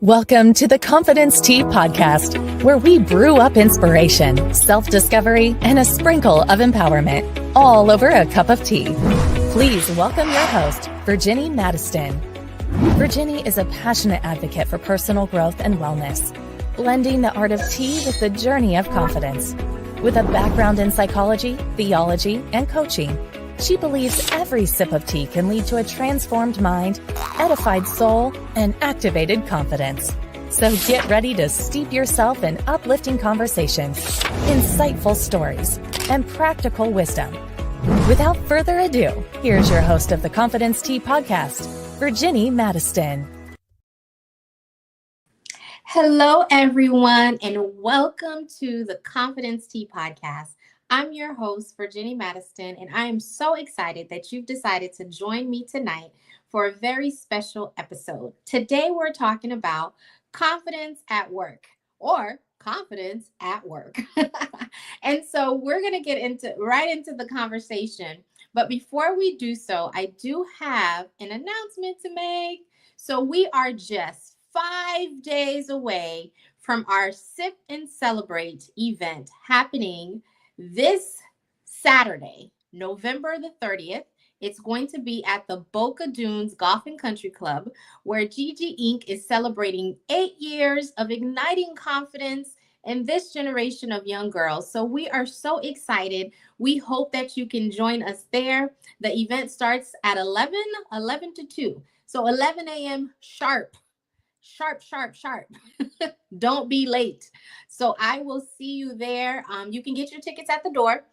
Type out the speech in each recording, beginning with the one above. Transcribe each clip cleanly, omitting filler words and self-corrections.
Welcome to the Confidence Tea Podcast, where we brew up inspiration, self-discovery, and a sprinkle of empowerment, all over a cup of tea. Please welcome your host, Virginie Madiston. Virginie is a passionate advocate for personal growth and wellness, blending the art of tea with the journey of confidence. With a background in psychology, theology, and coaching, she believes every sip of tea can lead to a transformed mind, edified soul, and activated confidence. So get ready to steep yourself in uplifting conversations, insightful stories, and practical wisdom. Without further ado, here's your host of the Confidence Tea Podcast, Virginie Madiston. Hello, everyone, and welcome to the Confidence Tea Podcast. I'm your host, Virginie Madiston, and I am so excited that you've decided to join me tonight for a very special episode. Today, we're talking about confidence at work, or confidence at work. And so we're going to get right into the conversation. But before we do so, I do have an announcement to make. So we are just 5 days away from our Sip and Celebrate event happening this Saturday, November the 30th. It's going to be at the Boca Dunes Golf and Country Club, where Gigi Inc. is celebrating 8 years of igniting confidence in this generation of young girls. So we are so excited. We hope that you can join us there. The event starts at 11 to 2. So 11 a.m. sharp. Don't be late. So I will see you there. You can get your tickets at the door.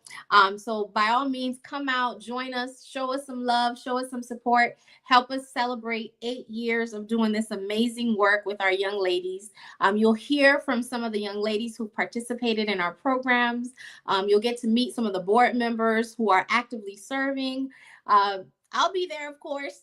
So by all means, come out, join us, show us some love, show us some support, help us celebrate 8 years of doing this amazing work with our young ladies. You'll hear from some of the young ladies who participated in our programs. You'll get to meet some of the board members who are actively serving. I'll be there, of course.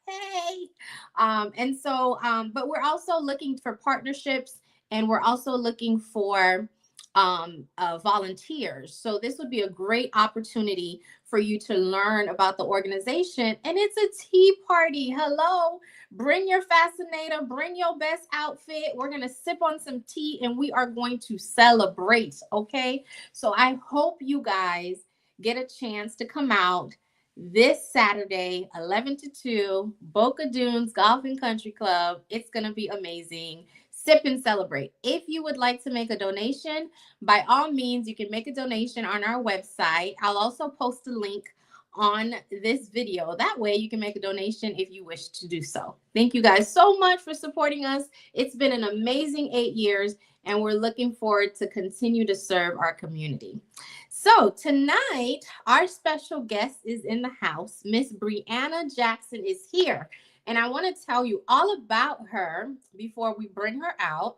Hey. But we're also looking for partnerships, and we're also looking for volunteers. So this would be a great opportunity for you to learn about the organization. And it's a tea party. Hello. Bring your fascinator. Bring your best outfit. We're going to sip on some tea, and we are going to celebrate. Okay. So I hope you guys get a chance to come out this Saturday, 11 to 2, Boca Dunes Golf and Country Club. It's going to be amazing. Sip and celebrate. If you would like to make a donation, by all means, you can make a donation on our website. I'll also post a link on this video. That way you can make a donation if you wish to do so. Thank you guys so much for supporting us. It's been an amazing 8 years, and we're looking forward to continue to serve our community. So tonight, our special guest is in the house. Miss Brianna Jackson is here. And I want to tell you all about her before we bring her out.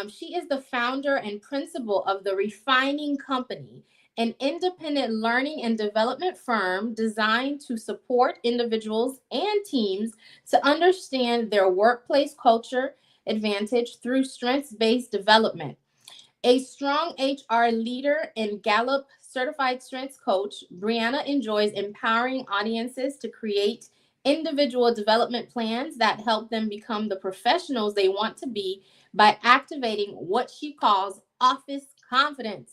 She is the founder and principal of the Refining Company, an independent learning and development firm designed to support individuals and teams to understand their workplace culture advantage through strengths-based development. A strong HR leader and Gallup certified strengths coach, Brianna enjoys empowering audiences to create individual development plans that help them become the professionals they want to be by activating what she calls office confidence.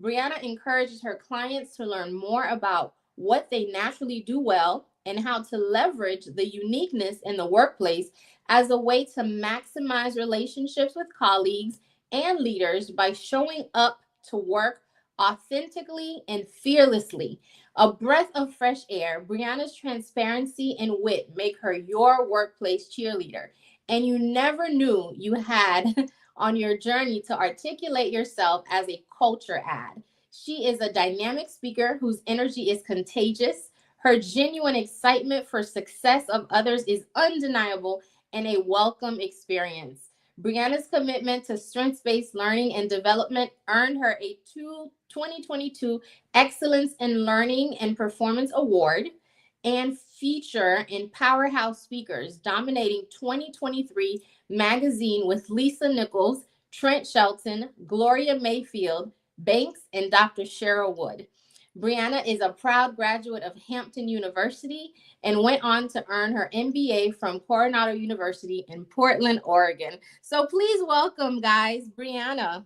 Brianna encourages her clients to learn more about what they naturally do well and how to leverage the uniqueness in the workplace as a way to maximize relationships with colleagues and leaders by showing up to work authentically and fearlessly. A breath of fresh air, Brianna's transparency and wit make her your workplace cheerleader. And you never knew you had on your journey to articulate yourself as a culture ad. She is a dynamic speaker whose energy is contagious. Her genuine excitement for success of others is undeniable and a welcome experience. Brianna's commitment to strengths-based learning and development earned her a 2022 Excellence in Learning and Performance Award and feature in Powerhouse Speakers, dominating 2023 magazine with Lisa Nichols, Trent Shelton, Gloria Mayfield, Banks, and Dr. Cheryl Wood. Brianna is a proud graduate of Hampton University and went on to earn her MBA from Coronado University in Portland, Oregon. So please welcome, guys, Brianna.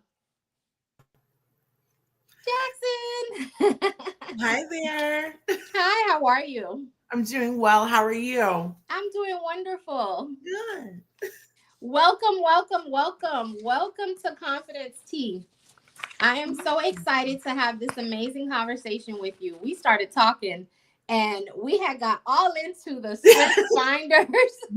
Jackson. Hi there. Hi, how are you? I'm doing well. How are you? I'm doing wonderful. Good. Welcome, welcome, welcome. Welcome to Confidence Tea. I am so excited to have this amazing conversation with you. We started talking and we had got all into the strength finders.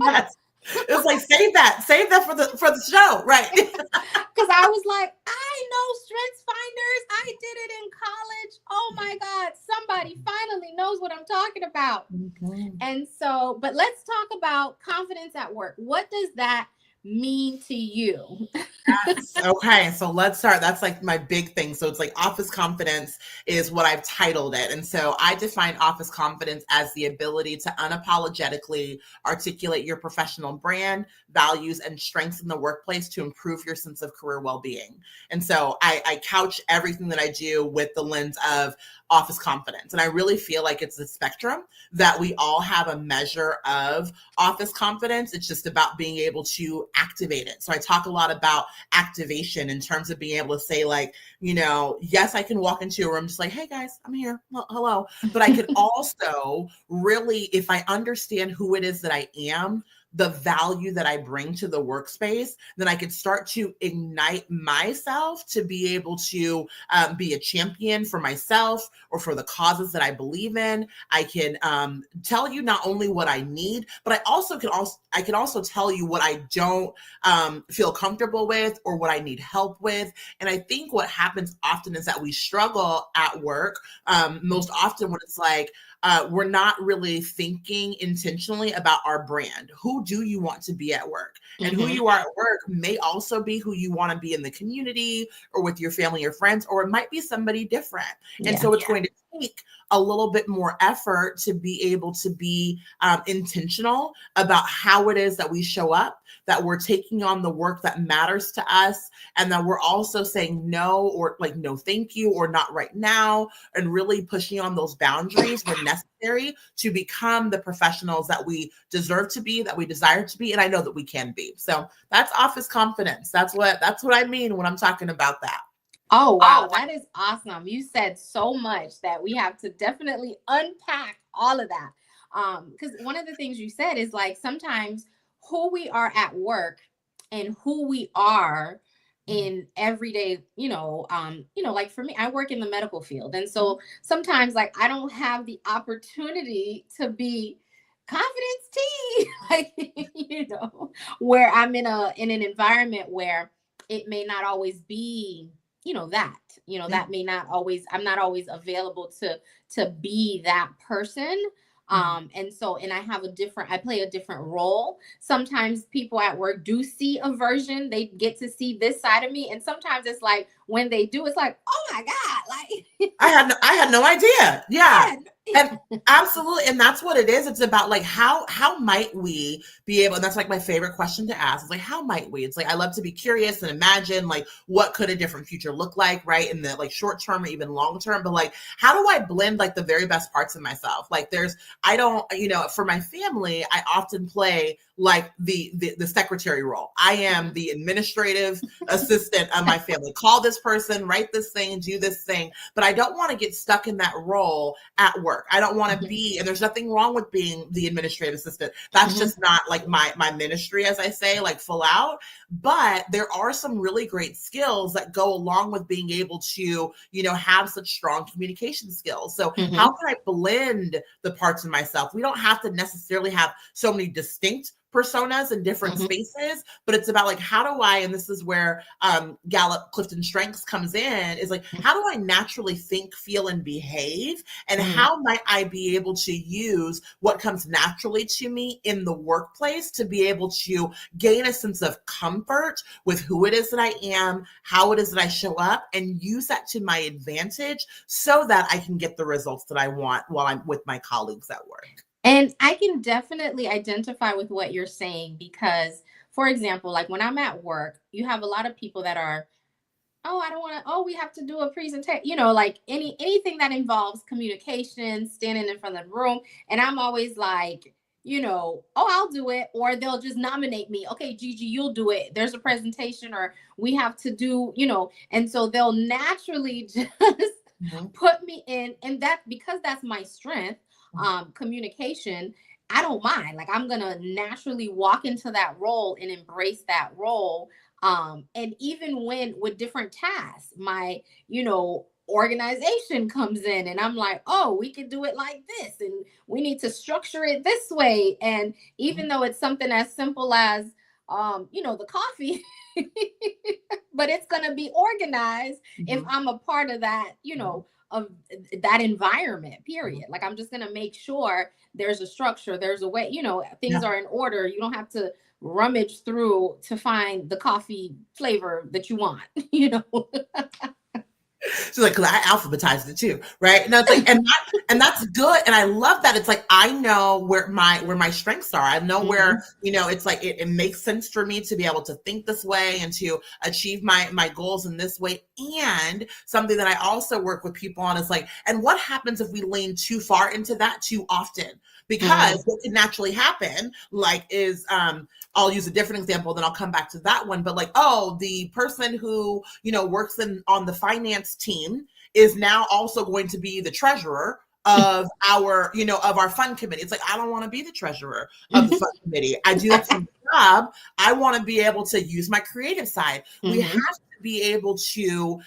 Yes. It was like, save that for the show, right? Because I was like, I know strength finders. I did it in college. Oh my God, somebody finally knows what I'm talking about. Mm-hmm. And so, but let's talk about confidence at work. What does that mean to you? Yes. Okay, so let's start. That's like my big thing. So it's like office confidence is what I've titled it. And so I define office confidence as the ability to unapologetically articulate your professional brand, values, and strengths in the workplace to improve your sense of career well-being. And so I couch everything that I do with the lens of office confidence. And I really feel like it's a spectrum that we all have a measure of office confidence. It's just about being able to activate it. So I talk a lot about activation in terms of being able to say, like, you know, yes, I can walk into a room just like, hey guys, I'm here. Well, hello. But I could also really, if I understand who it is that I am, the value that I bring to the workspace, then I could start to ignite myself to be able to be a champion for myself or for the causes that I believe in. I can tell you not only what I need, but I can also tell you what I don't feel comfortable with or what I need help with. And I think what happens often is that we struggle at work, most often when it's like, we're not really thinking intentionally about our brand. Who do you want to be at work? And who you are at work may also be who you want to be in the community or with your family or friends, or it might be somebody different. And so it's going to take a little bit more effort to be able to be intentional about how it is that we show up, that we're taking on the work that matters to us, and that we're also saying no, or like, no, thank you, or not right now, and really pushing on those boundaries when necessary to become the professionals that we deserve to be, that we desire to be, and I know that we can be. So that's office confidence. That's what I mean when I'm talking about that. Oh, wow. That is awesome. You said so much that we have to definitely unpack all of that. Because one of the things you said is like sometimes who we are at work and who we are in everyday, like for me, I work in the medical field. And so sometimes like I don't have the opportunity to be confidence tea, like, where I'm in an environment where it may not always be that may not always, I'm not always available to be that person. And I play a different role. Sometimes people at work do see a version, they get to see this side of me. And sometimes it's like, when they do, it's like, oh my God, like I had no idea. Yeah. And absolutely. And that's what it is. It's about like, how might we be able, and that's like my favorite question to ask. It's like, how might we? It's like, I love to be curious and imagine like, what could a different future look like, right? In the like short term or even long term, but like, how do I blend like the very best parts of myself? Like for my family, I often play like the secretary role. I am the administrative assistant of my family. Call this person, write this thing, do this thing. But I don't want to get stuck in that role at work. I don't want to be, and there's nothing wrong with being the administrative assistant. That's just not like my ministry, as I say, like full out. But there are some really great skills that go along with being able to, have such strong communication skills. So how can I blend the parts of myself? We don't have to necessarily have so many distinct personas in different spaces, but it's about like, how do I, and this is where Gallup Clifton Strengths comes in, is like, how do I naturally think, feel, and behave? And how might I be able to use what comes naturally to me in the workplace to be able to gain a sense of comfort with who it is that I am, how it is that I show up, and use that to my advantage so that I can get the results that I want while I'm with my colleagues at work. And I can definitely identify with what you're saying because, for example, like when I'm at work, you have a lot of people that are oh, I don't want to, oh, we have to do a presentation, like anything that involves communication, standing in front of the room. And I'm always like, oh, I'll do it. Or they'll just nominate me. Okay, Gigi, you'll do it. There's a presentation, or we have to do, and so they'll naturally just put me in. And that, because that's my strength, communication, I don't mind. Like, I'm going to naturally walk into that role and embrace that role. And even when with different tasks, my, organization comes in and I'm like, oh, we could do it like this, and we need to structure it this way. And even though it's something as simple as, the coffee, but it's going to be organized if I'm a part of that, of that environment, period. Like, I'm just going to make sure there's a structure, there's a way, things are in order. You don't have to rummage through to find the coffee flavor that you want, She's like, because I alphabetized it too, right? And I was like, and that's good, and I love that. It's like, I know where my strengths are. I know where, it's like it makes sense for me to be able to think this way and to achieve my goals in this way. And something that I also work with people on is like, and what happens if we lean too far into that too often? Because what can naturally happen, like, is I'll use a different example, then I'll come back to that one. But like, oh, the person who, works on the finance team is now also going to be the treasurer of our, of our fund committee. It's like, I don't want to be the treasurer of the fund committee. I do that for my job. I want to be able to use my creative side. We have to be able to,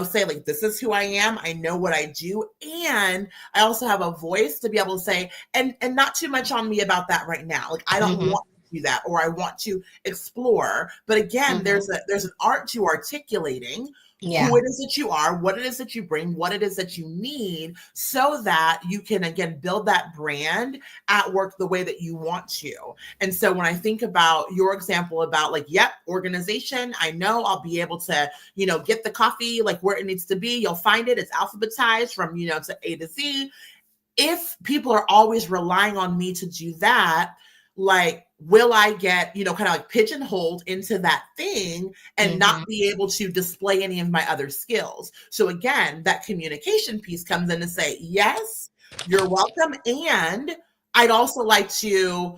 say like, this is who I am. I know what I do. And I also have a voice to be able to say, and not too much on me about that right now. Like, I don't want to do that, or I want to explore. But again, there's an art to articulating who it is that you are, what it is that you bring, what it is that you need, so that you can, again, build that brand at work the way that you want to. And so when I think about your example about like, organization, I know I'll be able to, get the coffee like where it needs to be. You'll find it. It's alphabetized from, to A to Z. If people are always relying on me to do that, like, will I get, kind of like pigeonholed into that thing and not be able to display any of my other skills? So again, that communication piece comes in to say, yes, you're welcome. And I'd also like to,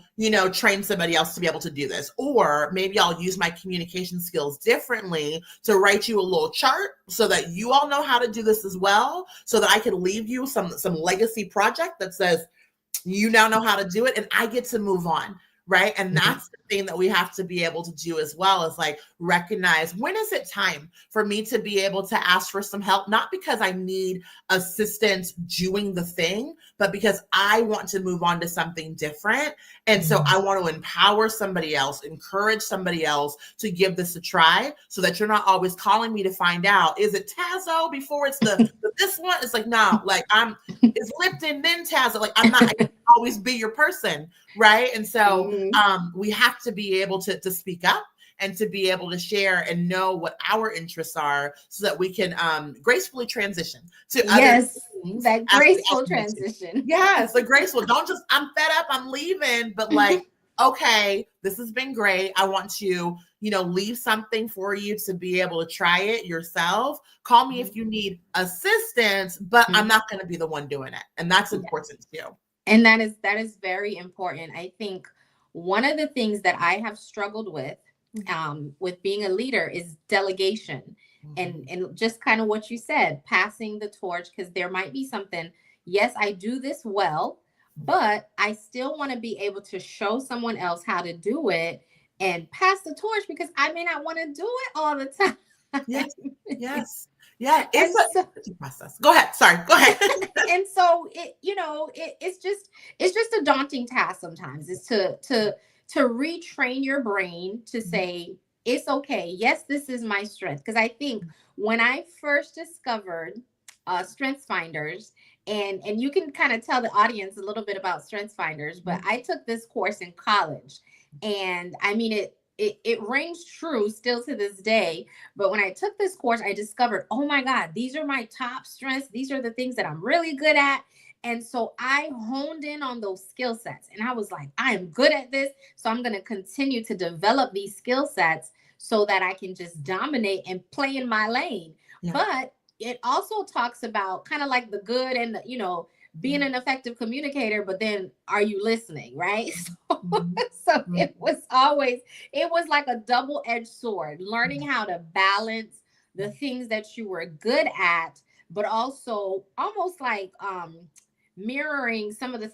train somebody else to be able to do this. Or maybe I'll use my communication skills differently to write you a little chart so that you all know how to do this as well, so that I can leave you some legacy project that says, you now know how to do it, and I get to move on. Right. And that's the thing that we have to be able to do as well, is like, recognize, when is it time for me to be able to ask for some help? Not because I need assistance doing the thing, but because I want to move on to something different. And so I want to empower somebody else, encourage somebody else to give this a try, so that you're not always calling me to find out, is it Tazo before it's the this one? It's like, no, like, it's Lipton, then Tazo. Like, I can always be your person. Right. And so we have to be able to speak up and to be able to share and know what our interests are, so that we can gracefully transition to other things. That graceful transition. Yes, the graceful. Don't just, I'm fed up, I'm leaving, but like, okay, this has been great. I want to, leave something for you to be able to try it yourself. Call me if you need assistance, but I'm not going to be the one doing it. And that's important too. And that is very important. I think one of the things that I have struggled with being a leader is delegation, and just kind of what you said, passing the torch, because there might be something, yes, I do this well, but I still want to be able to show someone else how to do it and pass the torch, because I may not want to do it all the time. Yes. Yeah, it's a process. Go ahead. Sorry. Go ahead. And so it's just a daunting task sometimes. It's to retrain your brain to say, it's okay. Yes, this is my strength. Because I think when I first discovered Strengths Finders, and you can kind of tell the audience a little bit about Strengths Finders, but I took this course in college, and I mean, it rings true still to this day. But when I took this course, I discovered, oh my God, these are my top strengths. These are the things that I'm really good at. And so I honed in on those skill sets, and I was like, I am good at this, so I'm going to continue to develop these skill sets. so that I can just dominate and play in my lane. Yeah. But it also talks about kind of like the good and the, being an effective communicator, but then are you listening, right? So it was like a double-edged sword, learning how to balance the things that you were good at, but also almost like mirroring some of the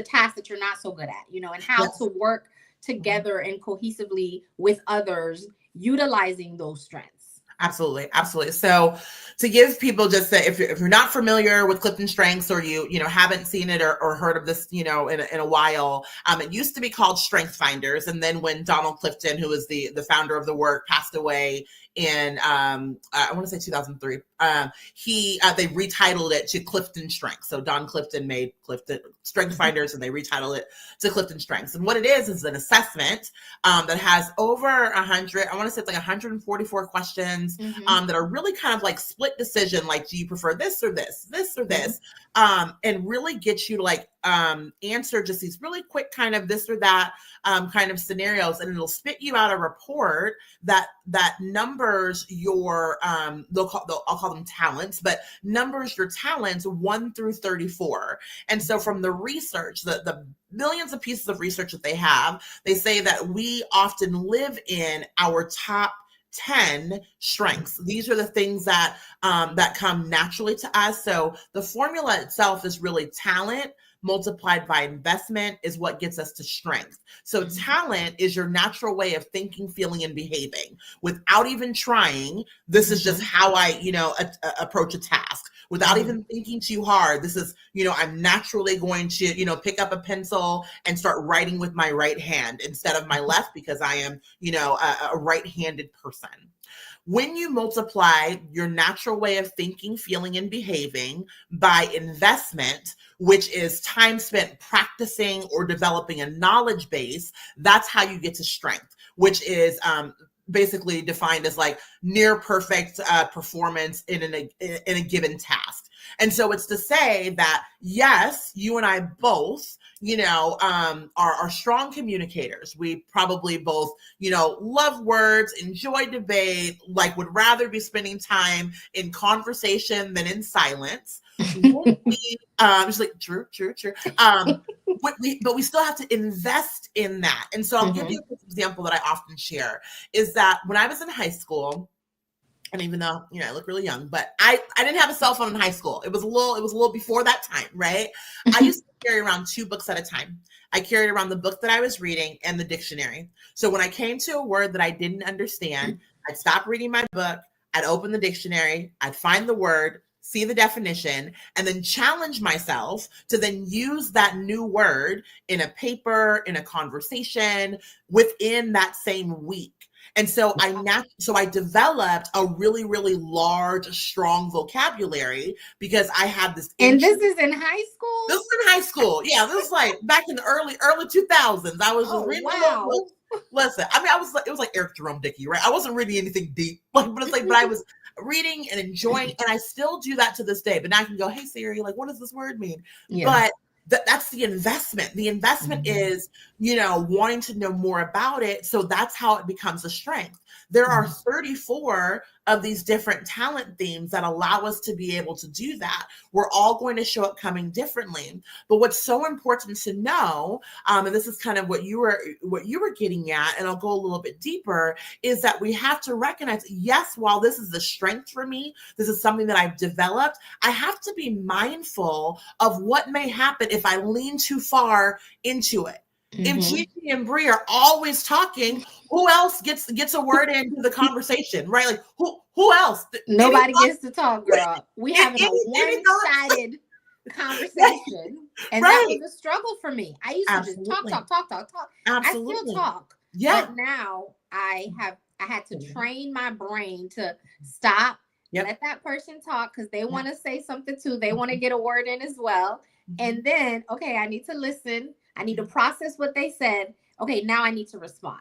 tasks that you're not so good at, and how Yes. to work together and cohesively with others, utilizing those strengths. Absolutely. Absolutely. So to give people just that, if you're not familiar with Clifton Strengths, or you haven't seen it or heard of this, in a while, it used to be called Strength Finders. And then when Donald Clifton, who is the founder of the work, passed away in, I want to say 2003, they retitled it to Clifton Strengths. So Don Clifton made Clifton Strength Finders, and they retitled it to Clifton Strengths. And what it is an assessment that has over 100, I want to say it's like 144 questions that are really kind of like split decision, like, do you prefer this or this or this, and really get you to like answer just these really quick kind of this or that kind of scenarios, and it'll spit you out a report that numbers your I'll call them talents, but numbers your talents 1 through 34. And so from the research, the millions of pieces of research that they have, they say that we often live in our top 10 strengths. These are the things that come naturally to us. So the formula itself is really talent multiplied by investment is what gets us to strength. So talent is your natural way of thinking, feeling, and behaving without even trying. This is just how I, approach a task without even thinking too hard. This is, I'm naturally going to, pick up a pencil and start writing with my right hand instead of my left, because I am, a right-handed person. When you multiply your natural way of thinking, feeling, and behaving by investment, which is time spent practicing or developing a knowledge base, that's how you get to strength, which is basically defined as like near perfect performance in a given task. And so it's to say that, yes, you and I both, are strong communicators. We probably both, love words, enjoy debate, like would rather be spending time in conversation than in silence. Just like true. But we still have to invest in that. And so I'll give you an example that I often share is that when I was in high school, and even though, I look really young, but I didn't have a cell phone in high school. It was a little before that time, right? I used to carry around 2 books at a time. I carried around the book that I was reading and the dictionary. So when I came to a word that I didn't understand, I'd stop reading my book, I'd open the dictionary, I'd find the word, see the definition, and then challenge myself to then use that new word in a paper, in a conversation within that same week. And so I developed a really, really large, strong vocabulary because I had this. And this is in high school? This is in high school. Yeah, this is like back in the early 2000s. I was just reading books. Listen, I mean, it was like Eric Jerome Dickey, right? I wasn't reading anything deep, but I was reading and enjoying, and I still do that to this day. But now I can go, hey Siri, like, what does this word mean? Yeah. But that's the investment. The investment is, wanting to know more about it. So that's how it becomes a strength. There are 34 of these different talent themes that allow us to be able to do that. We're all going to show up coming differently. But what's so important to know, and this is kind of what you were getting at, and I'll go a little bit deeper, is that we have to recognize, yes, while this is a strength for me, this is something that I've developed, I have to be mindful of what may happen if I lean too far into it. If Gigi and Bree are always talking, who else gets a word into the conversation, right? Like who else? Nobody gets to talk, girl. We having a one-sided conversation, and that was a struggle for me. I used to just talk. Absolutely. I still talk, but now I had to train my brain to stop, let that person talk because they want to say something too. They want to get a word in as well, and then I need to listen. I need to process what they said. Okay, now I need to respond.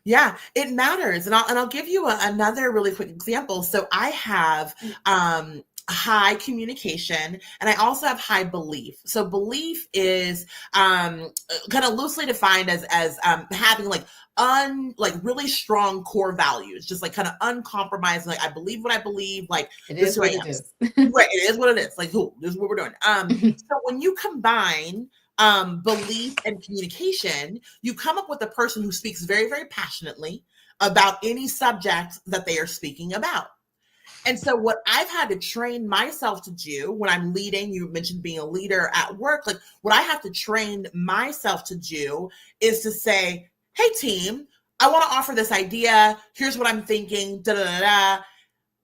Yeah, it matters. And I'll give you another really quick example. So I have high communication, and I also have high belief. So belief is kind of loosely defined as having like really strong core values, just like kind of uncompromising. Like I believe what I believe. Like It this is is who what I it am. is. Right, it is what it is. Like this is what we're doing. So when you combine belief and communication, you come up with a person who speaks very, very passionately about any subject that they are speaking about. And so what I've had to train myself to do when I'm leading, you mentioned being a leader at work, like what I have to train myself to do is to say, hey team, I want to offer this idea. Here's what I'm thinking. Da da da da.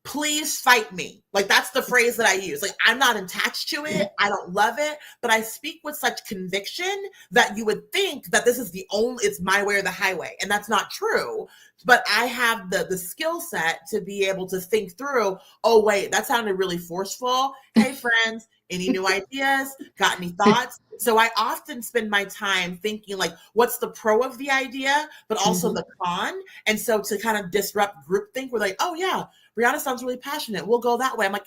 Please fight me. Like that's the phrase that I use. Like I'm not attached to it. I don't love it, but I speak with such conviction that you would think that this is it's my way or the highway. And that's not true. But I have the skill set to be able to think through, oh wait, that sounded really forceful. Hey friends, any new ideas? Got any thoughts? So I often spend my time thinking like, what's the pro of the idea, but also the con. And so to kind of disrupt groupthink, we're like, oh yeah, Brianna sounds really passionate. We'll go that way. I'm like,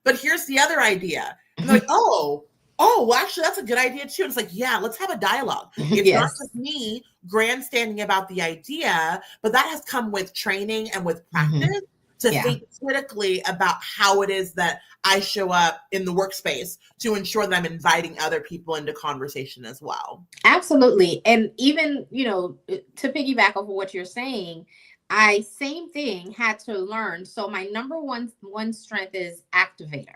but here's the other idea. And they're like, well, actually, that's a good idea too. And it's like, yeah, let's have a dialogue. It's not just me grandstanding about the idea, but that has come with training and with practice to think critically about how it is that I show up in the workspace to ensure that I'm inviting other people into conversation as well. Absolutely. And even, to piggyback off of what you're saying, same thing, had to learn. So my number one strength is activator.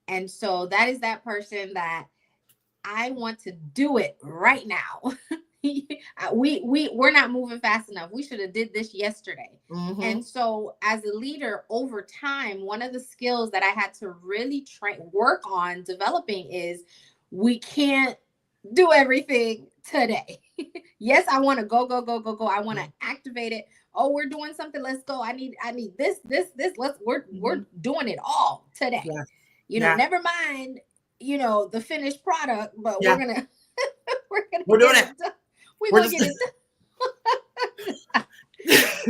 And so that is that person that I want to do it right now. We're not moving fast enough. We should have did this yesterday. And so as a leader over time, one of the skills that I had to really work on developing is we can't do everything today. Yes, I want to go. I want to activate it. Oh, we're doing something. Let's go. I need this. We're doing it all today. Never mind, the finished product, but we're doing it. We're doing it.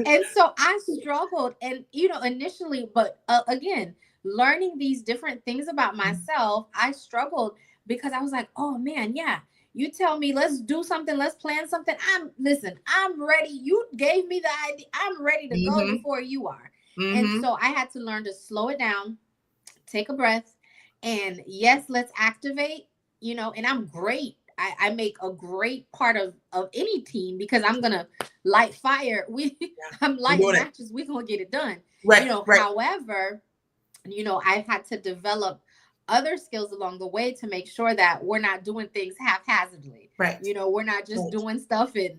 And so I struggled and, initially, but again, learning these different things about myself, I struggled because I was like, oh man, yeah. You tell me, let's do something, let's plan something. I'm ready. You gave me the idea. I'm ready to go before you are. And so I had to learn to slow it down, take a breath, and yes, let's activate, and I'm great. I make a great part of any team because I'm going to light fire. I'm lighting matches. We're going to get it done. Right. However, I've had to develop other skills along the way to make sure that we're not doing things haphazardly. Right. We're not just doing stuff and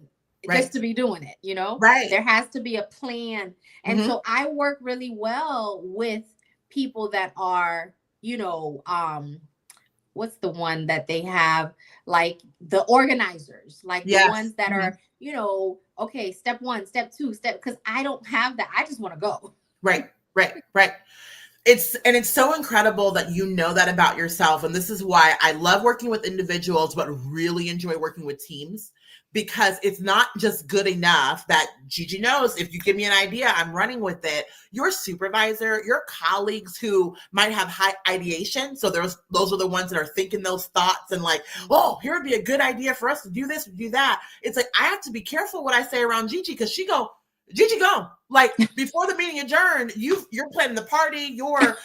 just to be doing it, Right. There has to be a plan. And so I work really well with people that are, what's the one that they have, like the organizers, like the ones that are, okay, step 1, step 2, because I don't have that. I just want to go. Right. It's so incredible that you know that about yourself. And this is why I love working with individuals, but really enjoy working with teams, because it's not just good enough that Gigi knows if you give me an idea, I'm running with it. Your supervisor, your colleagues who might have high ideation. So those are the ones that are thinking those thoughts and like, oh, here would be a good idea for us to do this, do that. It's like, I have to be careful what I say around Gigi because Gigi, go. Like before the meeting adjourned, you're planning the party, you're,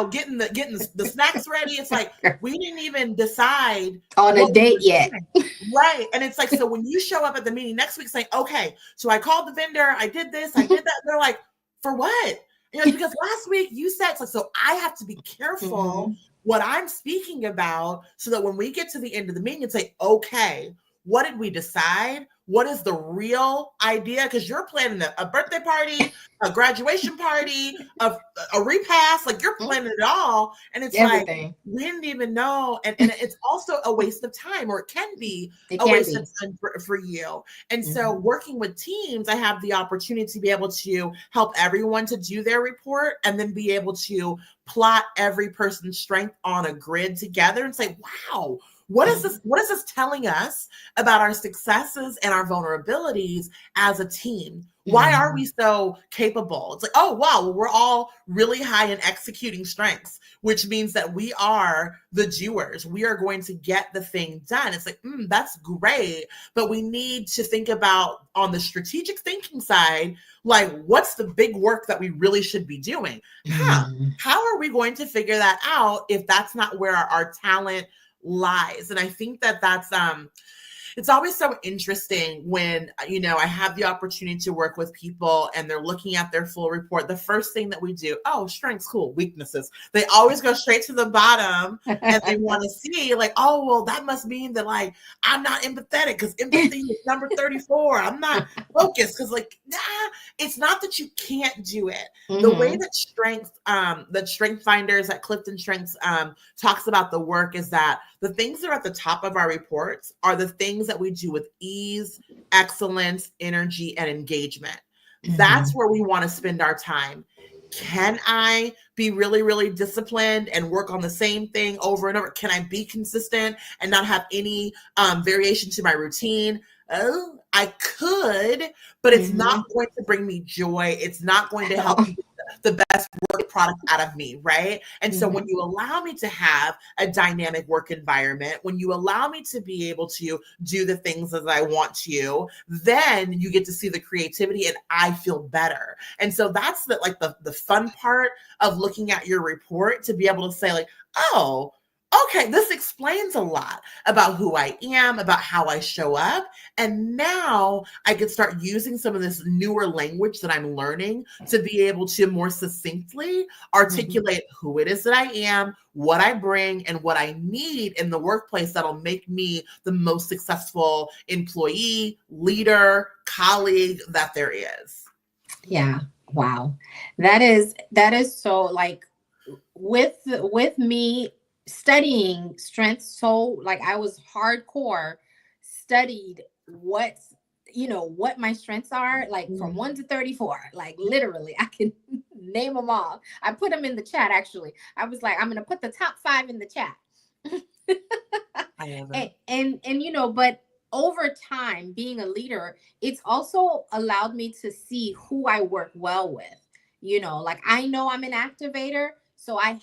getting the snacks ready. It's like, we didn't even decide on a date yet. Right. And it's like, so when you show up at the meeting next week saying, okay, so I called the vendor, I did this, I did that. They're like, for what? Because last week you said, so I have to be careful what I'm speaking about so that when we get to the end of the meeting and say, okay, what did we decide? What is the real idea? Because you're planning a birthday party, a graduation party, a repast, like you're planning it all. And it's everything. Like, we didn't even know. And it's also a waste of time, or it can be a waste of time for you. And so working with teams, I have the opportunity to be able to help everyone to do their report and then be able to plot every person's strength on a grid together and say, wow, What is this? What is this telling us about our successes and our vulnerabilities as a team? Why are we so capable? It's like, oh, wow, well, we're all really high in executing strengths, which means that we are the doers. We are going to get the thing done. It's like, that's great. But we need to think about, on the strategic thinking side, like, what's the big work that we really should be doing? How are we going to figure that out if that's not where our talent lies? And I think that that's it's always so interesting when, I have the opportunity to work with people and they're looking at their full report. The first thing that we do, oh, strengths, cool, weaknesses. They always go straight to the bottom and they want to see like, oh, well, that must mean that like, I'm not empathetic because empathy is number 34. I'm not focused because like, it's not that you can't do it. The way that Strength Finders at Clifton Strengths talks about the work is that the things that are at the top of our reports are the things that we do with ease, excellence, energy, and engagement. That's where we want to spend our time. Can I be really, really disciplined and work on the same thing over and over? Can I be consistent and not have any variation to my routine? Oh, I could, but it's not going to bring me joy. It's not going to help me the best work product out of me, right? And so when you allow me to have a dynamic work environment, when you allow me to be able to do the things as I want to, then you get to see the creativity and I feel better. And so that's the fun part of looking at your report, to be able to say like, oh, okay, this explains a lot about who I am, about how I show up. And now I can start using some of this newer language that I'm learning to be able to more succinctly articulate who it is that I am, what I bring, and what I need in the workplace that'll make me the most successful employee, leader, colleague that there is. Yeah. Wow. That is so, like, with me studying strengths, so like I was hardcore studied what my strengths are, like from 1 to 34, like literally I can name them all. I put them in the chat. Actually, I was like, I'm gonna put the top 5 in the chat. I love it. And but over time, being a leader, it's also allowed me to see who I work well with. Like, I know I'm an activator. So I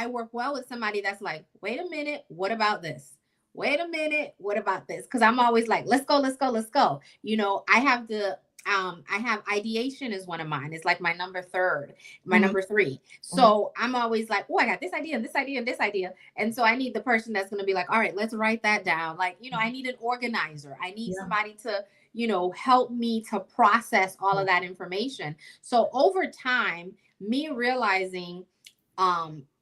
work well with somebody that's like, wait a minute, what about this? Wait a minute, what about this? Because I'm always like, let's go. I have ideation is one of mine. It's like my number 3. So I'm always like, oh, I got this idea and this idea and this idea. And so I need the person that's going to be like, all right, let's write that down. Like, I need an organizer. I need somebody to, help me to process all of that information. So over time, me realizing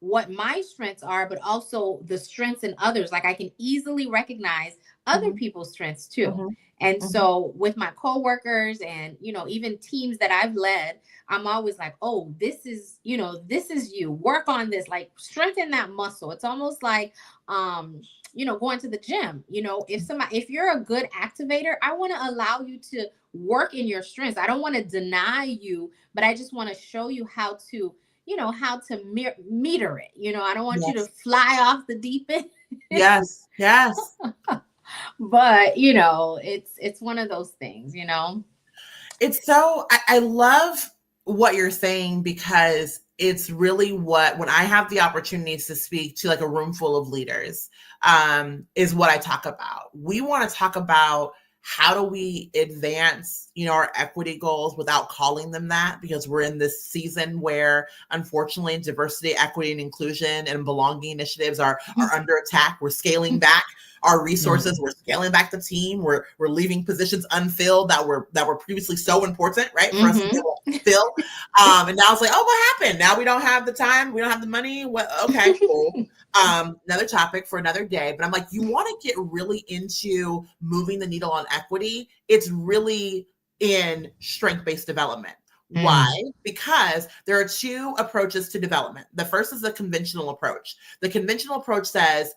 what my strengths are, but also the strengths in others. Like, I can easily recognize other people's strengths too. And so with my coworkers and, even teams that I've led, I'm always like, oh, this is you, work on this, like strengthen that muscle. It's almost like, going to the gym. If you're a good activator, I want to allow you to work in your strengths. I don't want to deny you, but I just want to show you how to meter it. I don't want you to fly off the deep end. Yes. But it's one of those things. It's so, I love what you're saying, because it's really when I have the opportunities to speak to like a room full of leaders, is what I talk about. We want to talk about how do we advance, our equity goals without calling them that, because we're in this season where, unfortunately, diversity, equity, and inclusion and belonging initiatives are under attack. We're scaling back our resources. We're scaling back the team. We're leaving positions unfilled that were previously so important, right, for us to be able to fill. And now it's like, oh, what happened? Now we don't have the time. We don't have the money. What? Okay, cool. Another topic for another day. But I'm like, you want to get really into moving the needle on equity. It's really in strength-based development. Why? Because there are 2 approaches to development. The first is the conventional approach. The conventional approach says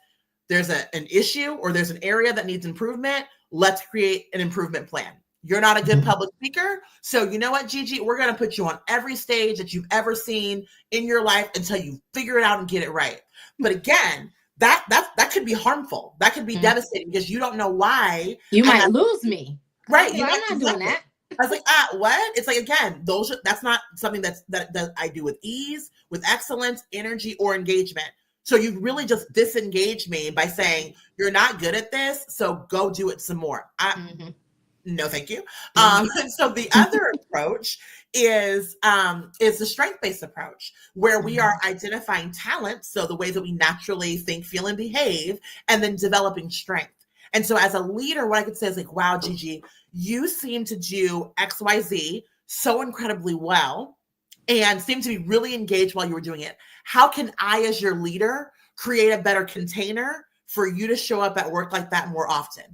there's an issue or there's an area that needs improvement. Let's create an improvement plan. You're not a good public speaker. So you know what, Gigi, we're going to put you on every stage that you've ever seen in your life until you figure it out and get it right. But again, that could be harmful. That could be devastating because you don't know why. You might lose me. Right. I'm not doing that. I was like, what? It's like, again, that's not something that I do with ease, with excellence, energy, or engagement. So you really just disengage me by saying, you're not good at this, so go do it some more. No, thank you. And so the other approach is the strength-based approach, where we are identifying talent, so the way that we naturally think, feel, and behave, and then developing strength. And so as a leader, what I could say is like, wow, Gigi, you seem to do XYZ so incredibly well and seem to be really engaged while you were doing it. How can I, as your leader, create a better container for you to show up at work like that more often?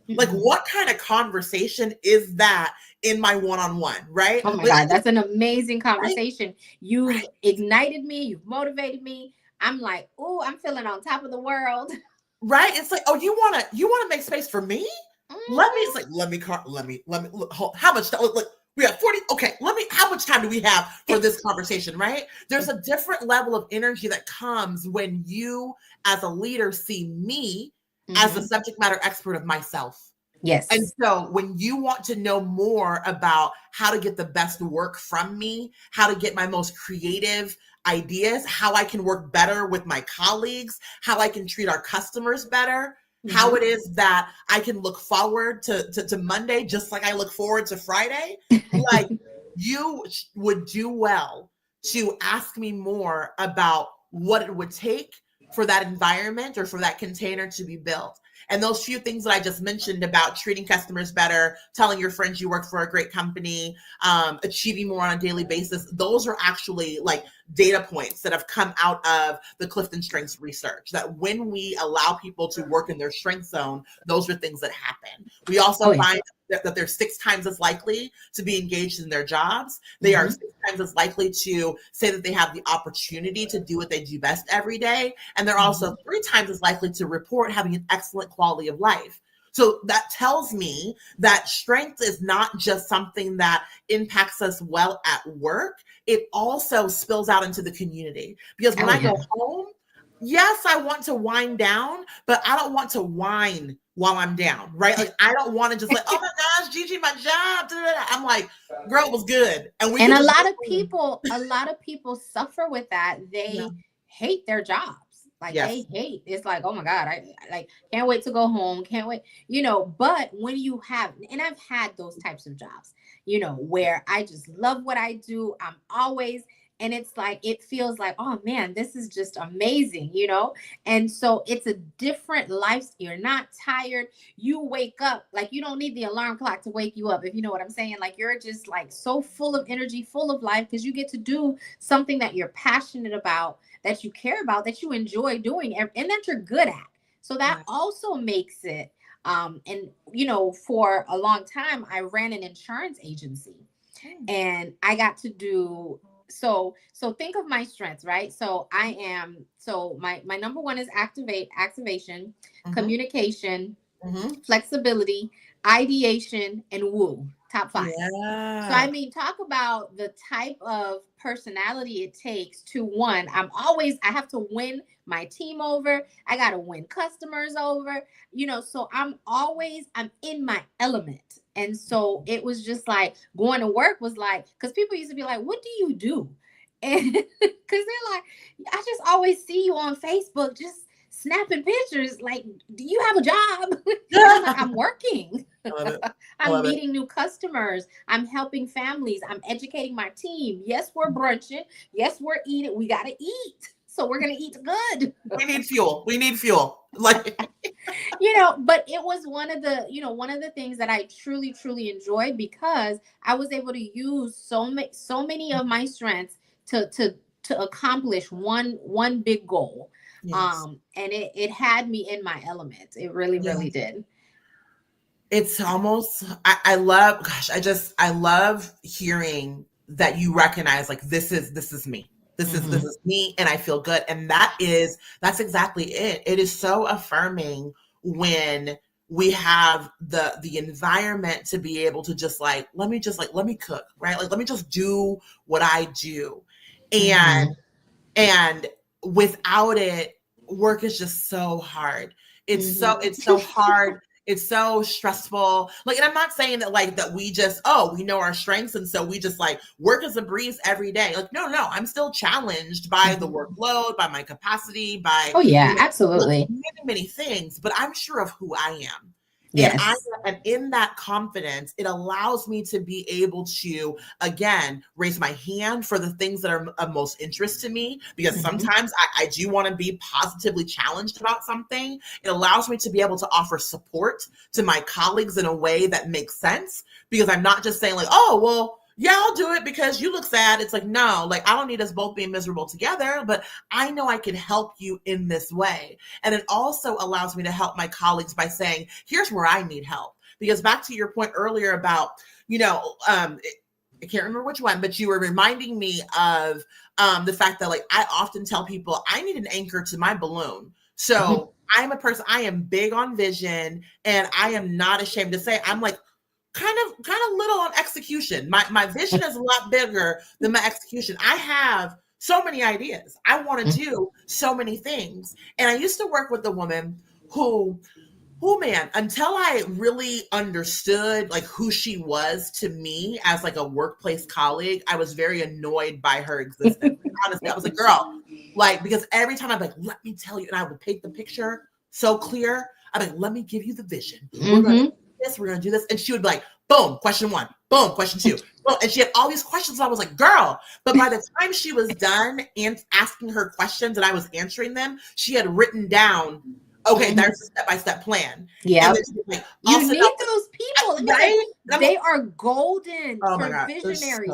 Like, what kind of conversation is that in my one-on-one, right? Oh my God, that's an amazing conversation. You've ignited me. You've motivated me. I'm like, oh, I'm feeling on top of the world. Right? It's like, oh, you want to make space for me? Let me look, how much time? Look, we have 40. Okay, how much time do we have for this conversation, right? There's a different level of energy that comes when you, as a leader, see me as the subject matter expert of myself. Yes. And so when you want to know more about how to get the best work from me, how to get my most creative ideas, how I can work better with my colleagues, how I can treat our customers better, how it is that I can look forward to Monday just like I look forward to Friday, like, you would do well to ask me more about what it would take for that environment or for that container to be built. And those few things that I just mentioned about treating customers better, telling your friends you work for a great company, achieving more on a daily basis, those are actually like data points that have come out of the Clifton Strengths research, that when we allow people to work in their strength zone, those are things that happen. We also find that they're 6 times as likely to be engaged in their jobs. They are 6 times as likely to say that they have the opportunity to do what they do best every day. And they're also 3 times as likely to report having an excellent quality of life. So that tells me that strength is not just something that impacts us well at work. It also spills out into the community. Because when I go home, yes, I want to wind down, but I don't want to whine while I'm down, right? Like, I don't want to just like, oh my gosh, Gigi, my job. I'm like, girl, it was good. And a lot of people suffer with that. They hate their jobs. Like, they hate. It's like, oh my God, I like can't wait to go home. Can't wait, but when you have, and I've had those types of jobs, where I just love what I do. I'm always, and it's like, it feels like, oh man, this is just amazing, And so it's a different life. You're not tired. You wake up, like, you don't need the alarm clock to wake you up, if you know what I'm saying. Like, you're just like so full of energy, full of life, because you get to do something that you're passionate about, that you care about, that you enjoy doing, and that you're good at. So that also makes it, and for a long time, I ran an insurance agency, and I got to do, so think of my strengths, right? So my number one is activation, communication, flexibility, ideation, and woo. Top 5. So I mean, talk about the type of personality it takes to, one, I have to win my team over. I got to win customers over, so I'm in my element. And so it was just like going to work was like, because people used to be like, what do you do? And because they're like, I just always see you on Facebook, just snapping pictures. Like, do you have a job? I'm like, I'm working. I'm meeting new customers. I'm helping families. I'm educating my team. Yes, we're brunching. Yes, we're eating. We got to eat. So we're going to eat good. We need fuel. Like, but it was one of the things that I truly, truly enjoyed, because I was able to use so many of my strengths to accomplish one big goal. Yes. And it had me in my element. It really, really did. It's almost, I love hearing that you recognize, like, this is me. This is me, and I feel good. And that's exactly it. It is so affirming when we have the environment to be able to just like, let me cook, right? Like, let me just do what I do. And without it, work is just so hard. It's so hard. It's so stressful. Like, and I'm not saying that like that we just, we know our strengths. And so we just like work as a breeze every day. Like, no, I'm still challenged by the workload, by my capacity, by absolutely many things, but I'm sure of who I am. Yes. And in that confidence, it allows me to be able to, again, raise my hand for the things that are of most interest to me, because sometimes I do want to be positively challenged about something. It allows me to be able to offer support to my colleagues in a way that makes sense, because I'm not just saying like, oh, well, yeah, I'll do it because you look sad. It's like, no, like I don't need us both being miserable together, but I know I can help you in this way. And it also allows me to help my colleagues by saying, here's where I need help. Because back to your point earlier about, I can't remember which one, but you were reminding me of the fact that like, I often tell people I need an anchor to my balloon. So I'm a person, I am big on vision, and I am not ashamed to say, I'm like, kind of little on execution. My vision is a lot bigger than my execution. I have so many ideas. I want to do so many things. And I used to work with a woman who, man, until I really understood like who she was to me as like a workplace colleague, I was very annoyed by her existence. Honestly, I was like, girl, like, because every time I'd be like, let me tell you, and I would paint the picture so clear. I'd be like, let me give you the vision. We're going to this, we're gonna do this, and she would be like, boom, question 1, boom, question 2, boom. And she had all these questions. I was like, girl, but by the time she was done and asking her questions and I was answering them, she had written down, okay, there's a step-by-step plan. Yeah, like, you need those people, right? They are golden for visionaries.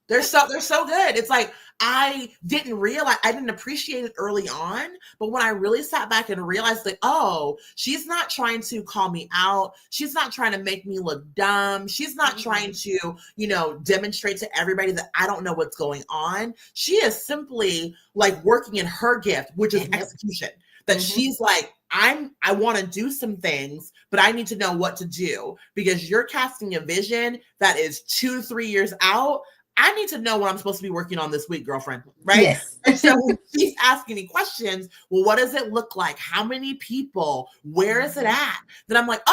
They're so good. It's like, I didn't realize, I didn't appreciate it early on, but when I really sat back and realized like, oh, she's not trying to call me out. She's not trying to make me look dumb. She's not trying to, demonstrate to everybody that I don't know what's going on. She is simply like working in her gift, which is execution. That she's like, I want to do some things, but I need to know what to do, because you're casting a vision that is 2 to 3 years out. I need to know what I'm supposed to be working on this week, girlfriend, right? Yes. And so when she's asking me questions, well, what does it look like? How many people? Where is it at? Then I'm like,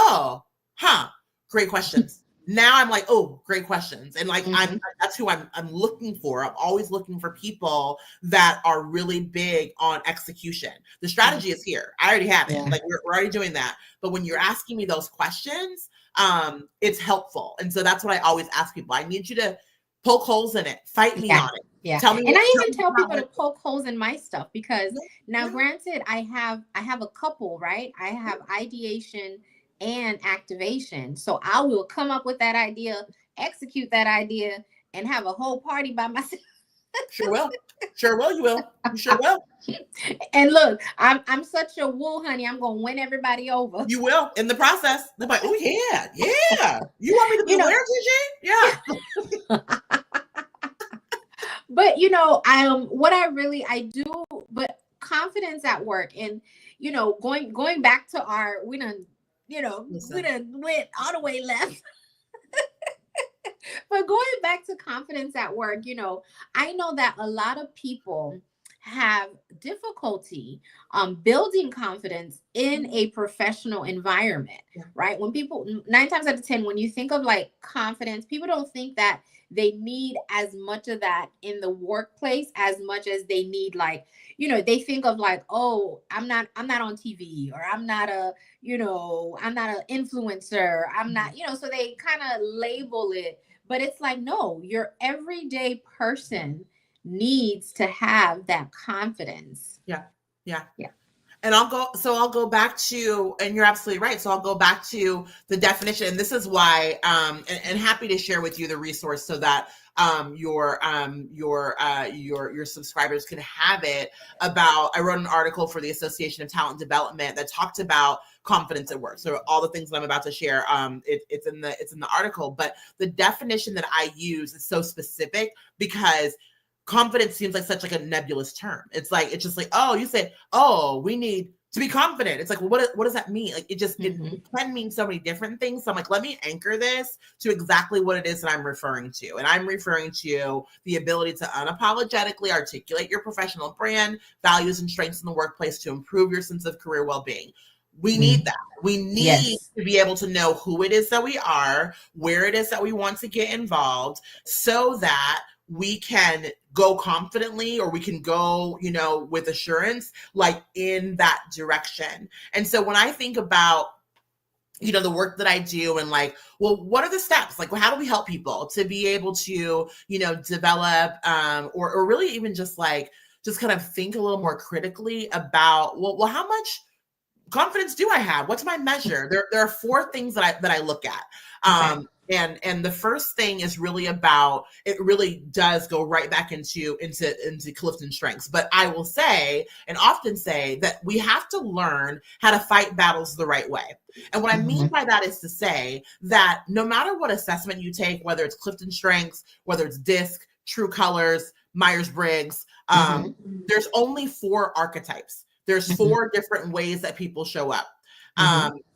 great questions. Now I'm like, oh, great questions. And like, that's who I'm looking for. I'm always looking for people that are really big on execution. The strategy is here. I already have it. Yeah. Like we're already doing that. But when you're asking me those questions, it's helpful. And so that's what I always ask people. I need you to poke holes in it. Fight me on it. Yeah. Tell me. And I even tell people to poke holes in my stuff, because now granted, I have a couple, right? I have ideation and activation. So I will come up with that idea, execute that idea, and have a whole party by myself. Sure will. You will. You sure will. And look, I'm such a wool honey. I'm gonna win everybody over. You will in the process. They're like, oh yeah. You want me to be where, TJ? Yeah. But what I do, but confidence at work, and going back to we done went all the way left. But going back to confidence at work, I know that a lot of people have difficulty building confidence in a professional environment, right? When people, 9 times out of 10, when you think of like confidence, people don't think that they need as much of that in the workplace as much as they need, like, they think of like, oh, I'm not on TV, or I'm not an influencer. I'm not, so they kind of label it, but it's like, no, your everyday person needs to have that confidence. Yeah. And I'll go back to, and you're absolutely right. So I'll go back to the definition. And this is why, and happy to share with you the resource so that your subscribers can have it. I wrote an article for the Association of Talent Development that talked about confidence at work. So all the things that I'm about to share, it's in the article, but the definition that I use is so specific because confidence seems like such like a nebulous term. It's just like, oh, you said, oh, we need to be confident. It's like, well, what does that mean? Like it Mhm. it can mean so many different things. So I'm like, let me anchor this to exactly what it is that I'm referring to. And I'm referring to the ability to unapologetically articulate your professional brand, values, and strengths in the workplace to improve your sense of career well-being. We need that. We need Yes. to be able to know who it is that we are, where it is that we want to get involved, so that we can go confidently, or we can go, with assurance, like in that direction. And so when I think about, the work that I do and like, well, what are the steps? Like, well, how do we help people to be able to, develop, or really even just kind of think a little more critically about, well, how much confidence do I have? What's my measure? There are 4 things that I look at. Okay. And the first thing is really about, it really does go right back into Clifton strengths. But I will say, and often say, that we have to learn how to fight battles the right way. And what I mean by that is to say that no matter what assessment you take, whether it's Clifton strengths, whether it's DISC, True Colors, Myers-Briggs, there's only 4 archetypes. There's 4 different ways that people show up.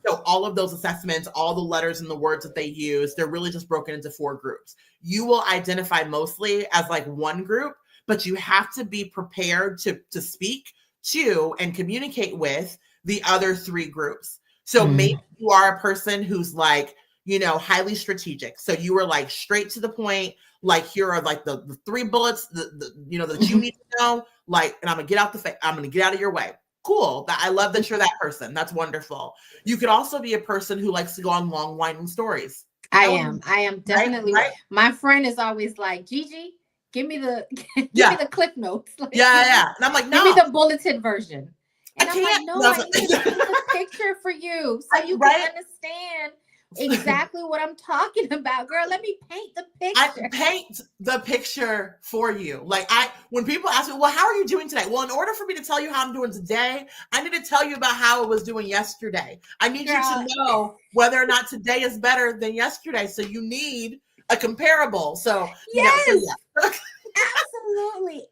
So all of those assessments, all the letters and the words that they use, they're really just broken into 4 groups. You will identify mostly as like one group, but you have to be prepared to speak to and communicate with the other 3 groups. So maybe you are a person who's like, highly strategic. So you were like straight to the point, like here are like the 3 bullets, that you need to know, like, and I'm gonna get out of your way. Cool. I love that you're that person. That's wonderful. You could also be a person who likes to go on long, winding stories. I am definitely. Right? My friend is always like, Gigi, give me the me the clip notes. Like, yeah. And I'm like, no. Give me the bulleted version. And I'm like, no, I need to paint the picture for you so you can understand exactly what I'm talking about. Girl, let me paint the picture. I paint the picture for you. Like when people ask me, well, how are you doing today? Well, in order for me to tell you how I'm doing today, I need to tell you about how I was doing yesterday. I need you to know whether or not today is better than yesterday. So you need a comparable. So yes.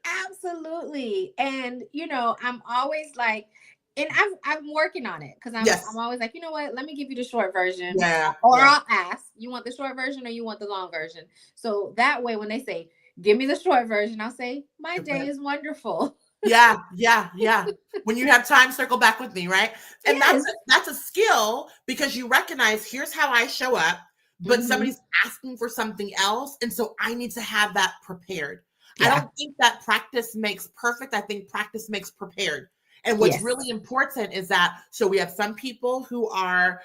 Absolutely. And I'm always like, and I'm working on it because I'm always like, you know what? Let me give you the short version. I'll ask, you want the short version or you want the long version? So that way, when they say, give me the short version, I'll say, my day is wonderful. Yeah. When you have time, circle back with me, right? And that's a skill, because you recognize, here's how I show up, but somebody's asking for something else. And so I need to have that prepared. I don't think that practice makes perfect. I think practice makes prepared. And what's really important is that, so we have some people who are,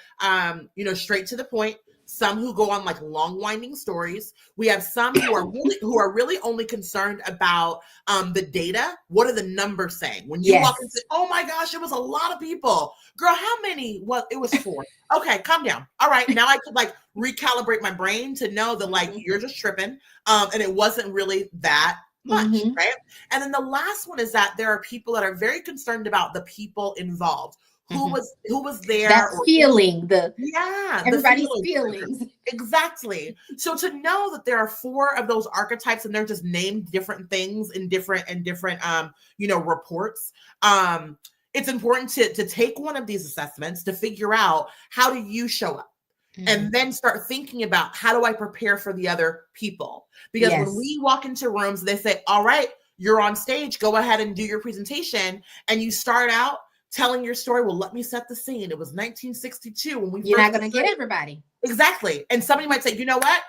straight to the point, some who go on like long winding stories. We have some who are really only concerned about the data. What are the numbers saying? When you walk and say, oh my gosh, it was a lot of people. Girl, how many? Well, it was 4. Okay, calm down. All right, now I could like recalibrate my brain to know that like you're just tripping. And it wasn't really that much, right? And then the last one is that there are people that are very concerned about the people involved. Who was there? That feeling, everybody's the feelings. Exactly. So to know that there are 4 of those archetypes, and they're just named different things in different reports. It's important to take one of these assessments to figure out, how do you show up? And then start thinking about, how do I prepare for the other people? Because when we walk into rooms, they say, all right, you're on stage, go ahead and do your presentation. And you start out telling your story. Well, let me set the scene. It was 1962 when you're not going to get everybody. Exactly. And somebody might say, you know what?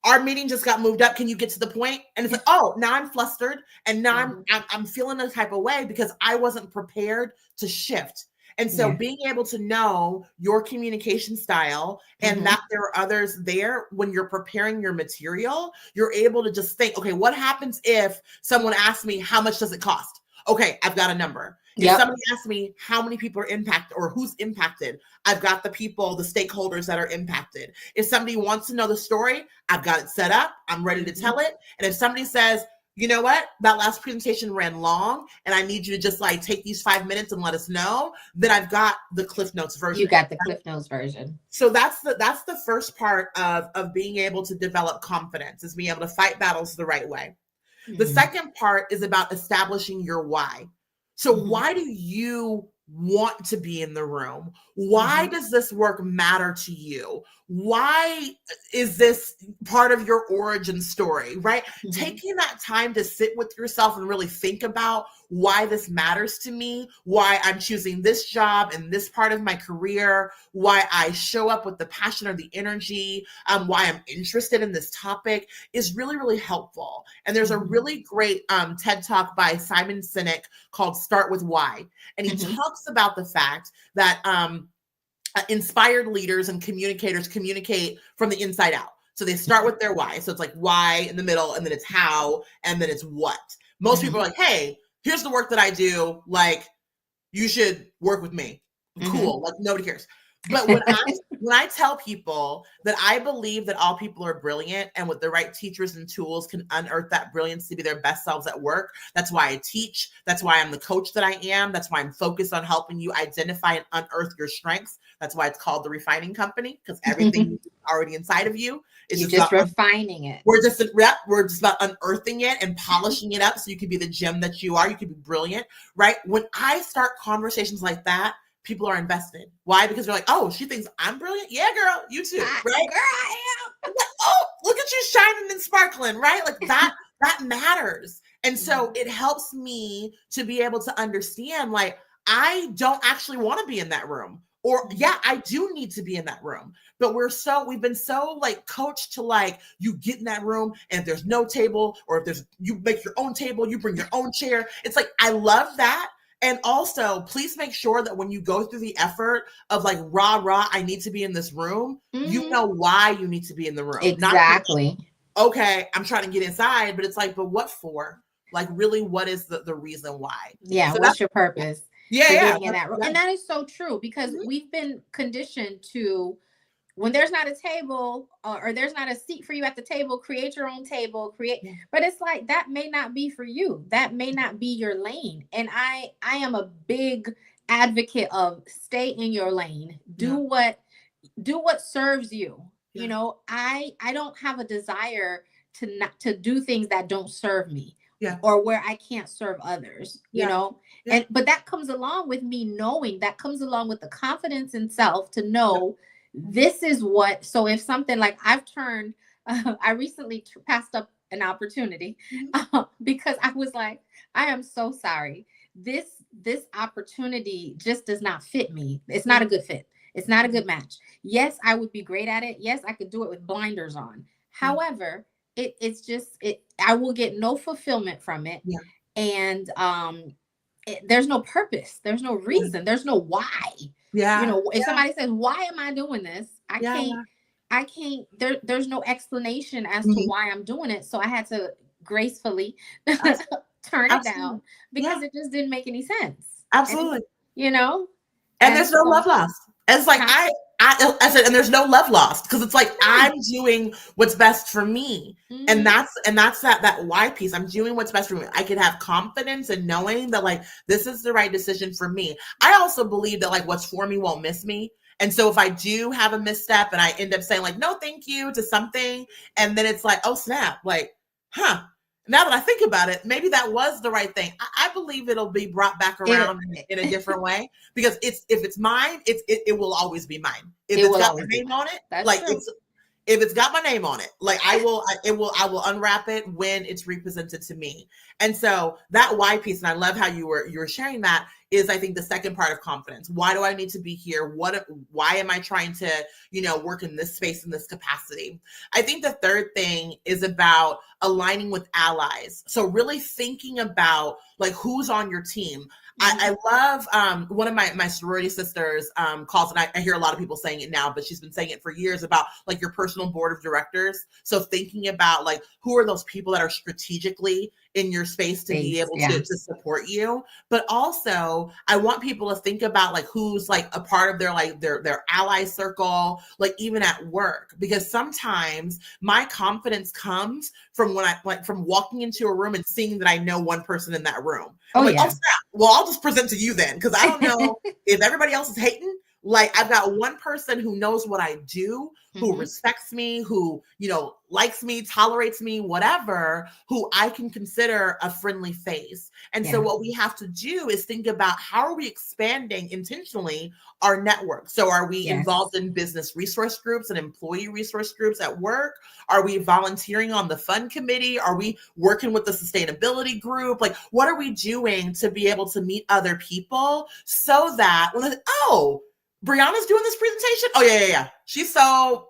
Our meeting just got moved up. Can you get to the point? And it's like, oh, now I'm flustered. And now I'm feeling a type of way because I wasn't prepared to shift. And so being able to know your communication style and that there are others there when you're preparing your material, you're able to just think, okay, what happens if someone asks me, how much does it cost? Okay, I've got a number. If somebody asks me how many people are impacted or who's impacted, I've got the people, the stakeholders that are impacted. If somebody wants to know the story, I've got it set up. I'm ready to tell it. And if somebody says, you know what, that last presentation ran long and I need you to just like take these 5 minutes and let us know, then I've got the Cliff Notes version. You got the Cliff Notes version. So that's the first part of being able to develop confidence, is being able to fight battles the right way. The second part is about establishing your why. So why do you want to be in the room? Why does this work matter to you? Why is this part of your origin story, right? Taking that time to sit with yourself and really think about why this matters to me, why I'm choosing this job and this part of my career, why I show up with the passion or the energy, why I'm interested in this topic is really, really helpful. And there's a really great TED Talk by Simon Sinek called Start With Why. And he talks about the fact that inspired leaders and communicators communicate from the inside out. So they start with their why. So it's like why in the middle, and then it's how, and then it's what. Most people are like, hey, here's the work that I do. Like, you should work with me. Cool. Like, nobody cares. But when I tell people that I believe that all people are brilliant and with the right teachers and tools can unearth that brilliance to be their best selves at work, that's why I teach. That's why I'm the coach that I am. That's why I'm focused on helping you identify and unearth your strengths. That's why it's called the Refining Company, because everything is already inside of you. It's just refining it. We're just about unearthing it and polishing it up so you can be the gem that you are. You can be brilliant, right? When I start conversations like that, people are invested. Why? Because they're like, oh, she thinks I'm brilliant. Yeah, girl, you too, right? Girl, I am. Like, oh, look at you shining and sparkling, right? Like that matters. And so it helps me to be able to understand, like, I don't actually want to be in that room. Or yeah, I do need to be in that room. But we've been so like coached to like, you get in that room and if there's no table, or if you make your own table, you bring your own chair. It's like, I love that. And also, please make sure that when you go through the effort of like, I need to be in this room, you know why you need to be in the room. Exactly. Not, okay, I'm trying to get inside, but it's like, but what for? Like, really, what is the reason why? Yeah, so what's your purpose? Yeah. In that room? And that is so true, because we've been conditioned to, when there's not a table or there's not a seat for you at the table, create your own table, but it's like, that may not be for you. That may not be your lane. And I am a big advocate of stay in your lane. Do what serves you. You know, I don't have a desire to do things that don't serve me. Or where I can't serve others, you know, but that comes along with me knowing, that comes along with the confidence in self to know this is what. So if something like I recently passed up an opportunity because I was like, I am so sorry. This opportunity just does not fit me. It's not a good fit. It's not a good match. Yes, I would be great at it. Yes, I could do it with blinders on. However, I will get no fulfillment from it. And there's no purpose. There's no reason. There's no why. You know, if somebody says, why am I doing this? I can't, there's no explanation as to why I'm doing it. So I had to gracefully turn it down because it just didn't make any sense. Absolutely. And, you know? And there's no love lost. It's like, I said, and there's no love lost, because it's like, I'm doing what's best for me. And that's that why piece. I'm doing what's best for me. I can have confidence in knowing that like, this is the right decision for me. I also believe that like, what's for me won't miss me. And so if I do have a misstep and I end up saying like, no, thank you to something, and then it's like, oh snap, like, now that I think about it, maybe that was the right thing. I believe it'll be brought back around in a different way, because if it's mine, it will always be mine. If it's got my name on it, like if it's got my name on it, like I will unwrap it when it's represented to me. And so that why piece, and I love how you were sharing that, is I think the second part of confidence. Why do I need to be here? Why am I trying to, work in this space, in this capacity? I think the third thing is about aligning with allies. So really thinking about like, who's on your team. I love one of my sorority sisters calls, and I hear a lot of people saying it now, but she's been saying it for years, about like your personal board of directors. So thinking about like, who are those people that are strategically in your space to be able to support you. But also I want people to think about like, who's like a part of their ally circle, like even at work, because sometimes my confidence comes from from walking into a room and seeing that I know one person in that room. I'm like, oh snap. Well, I'll just present to you then, because I don't know if everybody else is hating Like I've got one person who knows what I do, who respects me, who, likes me, tolerates me, whatever, who I can consider a friendly face. And so what we have to do is think about how are we expanding intentionally our network? So are we involved in business resource groups and employee resource groups at work? Are we volunteering on the fund committee? Are we working with the sustainability group? Like, what are we doing to be able to meet other people so that when Brianna's doing this presentation? Oh, yeah. She's so